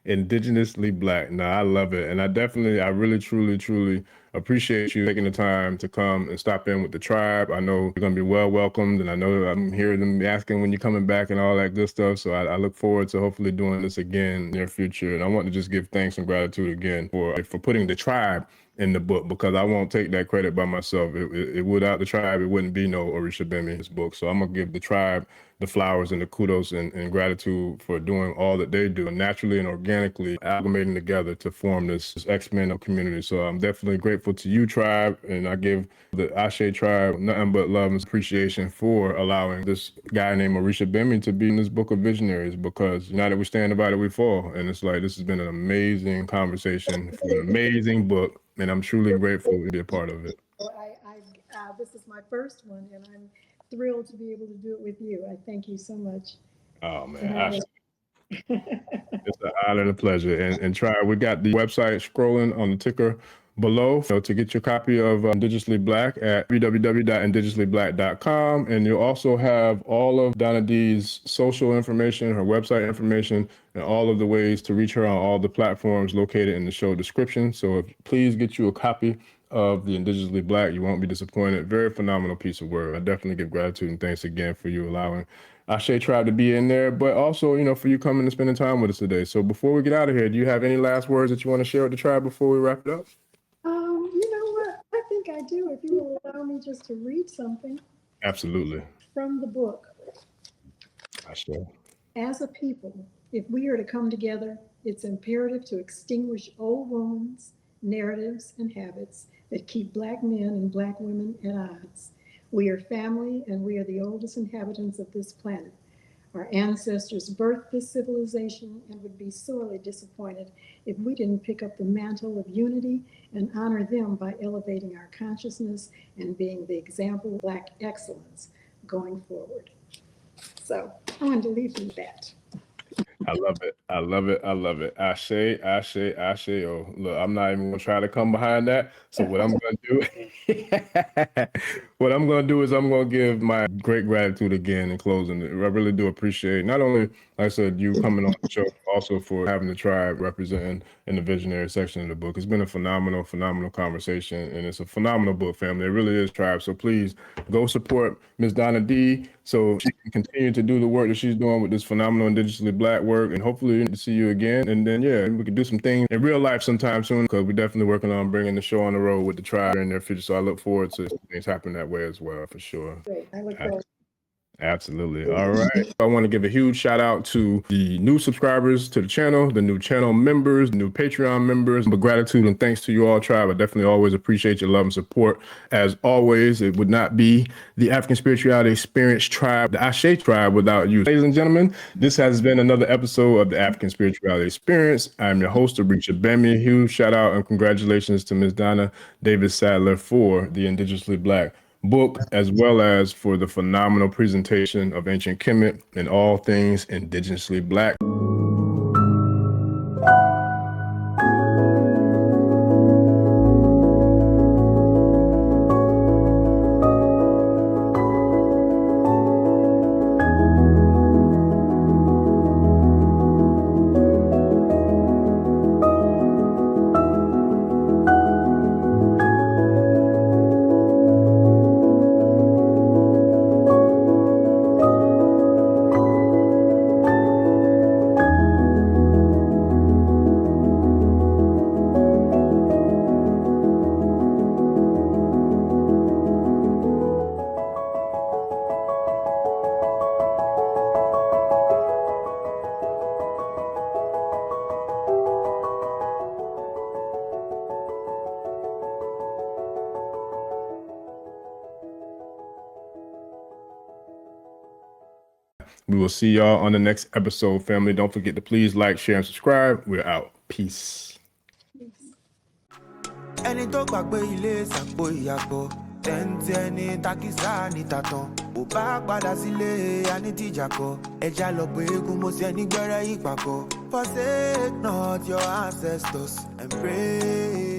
Indigenously Black. No, I love it. And I really, truly, truly appreciate you taking the time to come and stop in with the tribe. I know you're going to be well welcomed, and I know I'm hearing them asking when you're coming back and all that good stuff. So I look forward to hopefully doing this again in the near future. And I want to just give thanks and gratitude again for putting the tribe in the book, because I won't take that credit by myself. Without the tribe, it wouldn't be no Orisha Bemi in this book. So I'm going to give the tribe the flowers and the kudos and gratitude for doing all that they do, naturally and organically amalgamating together to form this X-Men community. So I'm definitely grateful to you, tribe, and I give the Ashe tribe nothing but love and appreciation for allowing this guy named Orisha Bemi to be in this book of visionaries, because now that we stand about it, we fall. And it's like, this has been an amazing conversation for an amazing book, and I'm truly grateful to be a part of it. Well, this is my first one, and I'm thrilled to be able to do it with you. I thank you so much. Oh, man. It's an honor and a pleasure. And try, we got the website scrolling on the ticker below. So to get your copy of Indigenously Black at www.indigenously.black.com. And you'll also have all of Donna D's social information, her website information, and all of the ways to reach her on all the platforms located in the show description. So please get you a copy of the Indigenously Black. You won't be disappointed. Very phenomenal piece of work. I definitely give gratitude and thanks again for you allowing Ashe Tribe to be in there, but also, for you coming and spending time with us today. So before we get out of here, do you have any last words that you want to share with the tribe before we wrap it up? You know what? I think I do. If you will allow me just to read something Absolutely. from the book. Ashe. As a people, if we are to come together, it's imperative to extinguish old wounds, narratives, and habits that keep Black men and Black women at odds. We are family, and we are the oldest inhabitants of this planet. Our ancestors birthed this civilization and would be sorely disappointed if we didn't pick up the mantle of unity and honor them by elevating our consciousness and being the example of Black excellence going forward. So I wanted to leave you with that. I love it. I love it. I love it. Ashe, Ashe, Ashe. Oh, look, I'm not even gonna try to come behind that. So what I'm gonna do, what I'm gonna do is I'm gonna give my great gratitude again in closing. I really do appreciate not only, like I said, you coming on the show, also for having the tribe representing in the visionary section of the book. It's been a phenomenal, phenomenal conversation, and it's a phenomenal book, family. It really is, tribe. So please go support Miss Donna D so she can continue to do the work that she's doing with this phenomenal Indigenously Black work, and hopefully to see you again. And then, yeah, we could do some things in real life sometime soon, because we're definitely working on bringing the show on the road with the tribe in their future. So I look forward to things happening that way as well, for sure. Great. I look forward. Absolutely. All right. I want to give a huge shout out to the new subscribers to the channel, the new channel members, new Patreon members. But gratitude and thanks to you all, tribe. I definitely always appreciate your love and support. As always, it would not be the African Spirituality Experience tribe, the Ashe tribe, without you. Ladies and gentlemen, this has been another episode of the African Spirituality Experience. I'm your host, Arisha Bemi. A huge shout out and congratulations to Ms. Donna Davis Sadler for the Indigenously Black book, as well as for the phenomenal presentation of ancient Kemet and all things indigenously Black. We will see y'all on the next episode, family. Don't forget to please like, share, and subscribe. We're out. Peace. ẹni tó gbàgbé ilé ṣàpò ìyàpọ̀ tẹ́ǹtẹ́ ní takisá ní tàtàn ò bá padà sílé anítìjàkọ ẹja lọ pé eégún mo ṣe nígbẹ́rẹ́ ìpàkọ́ forsake not your ancestors and pray.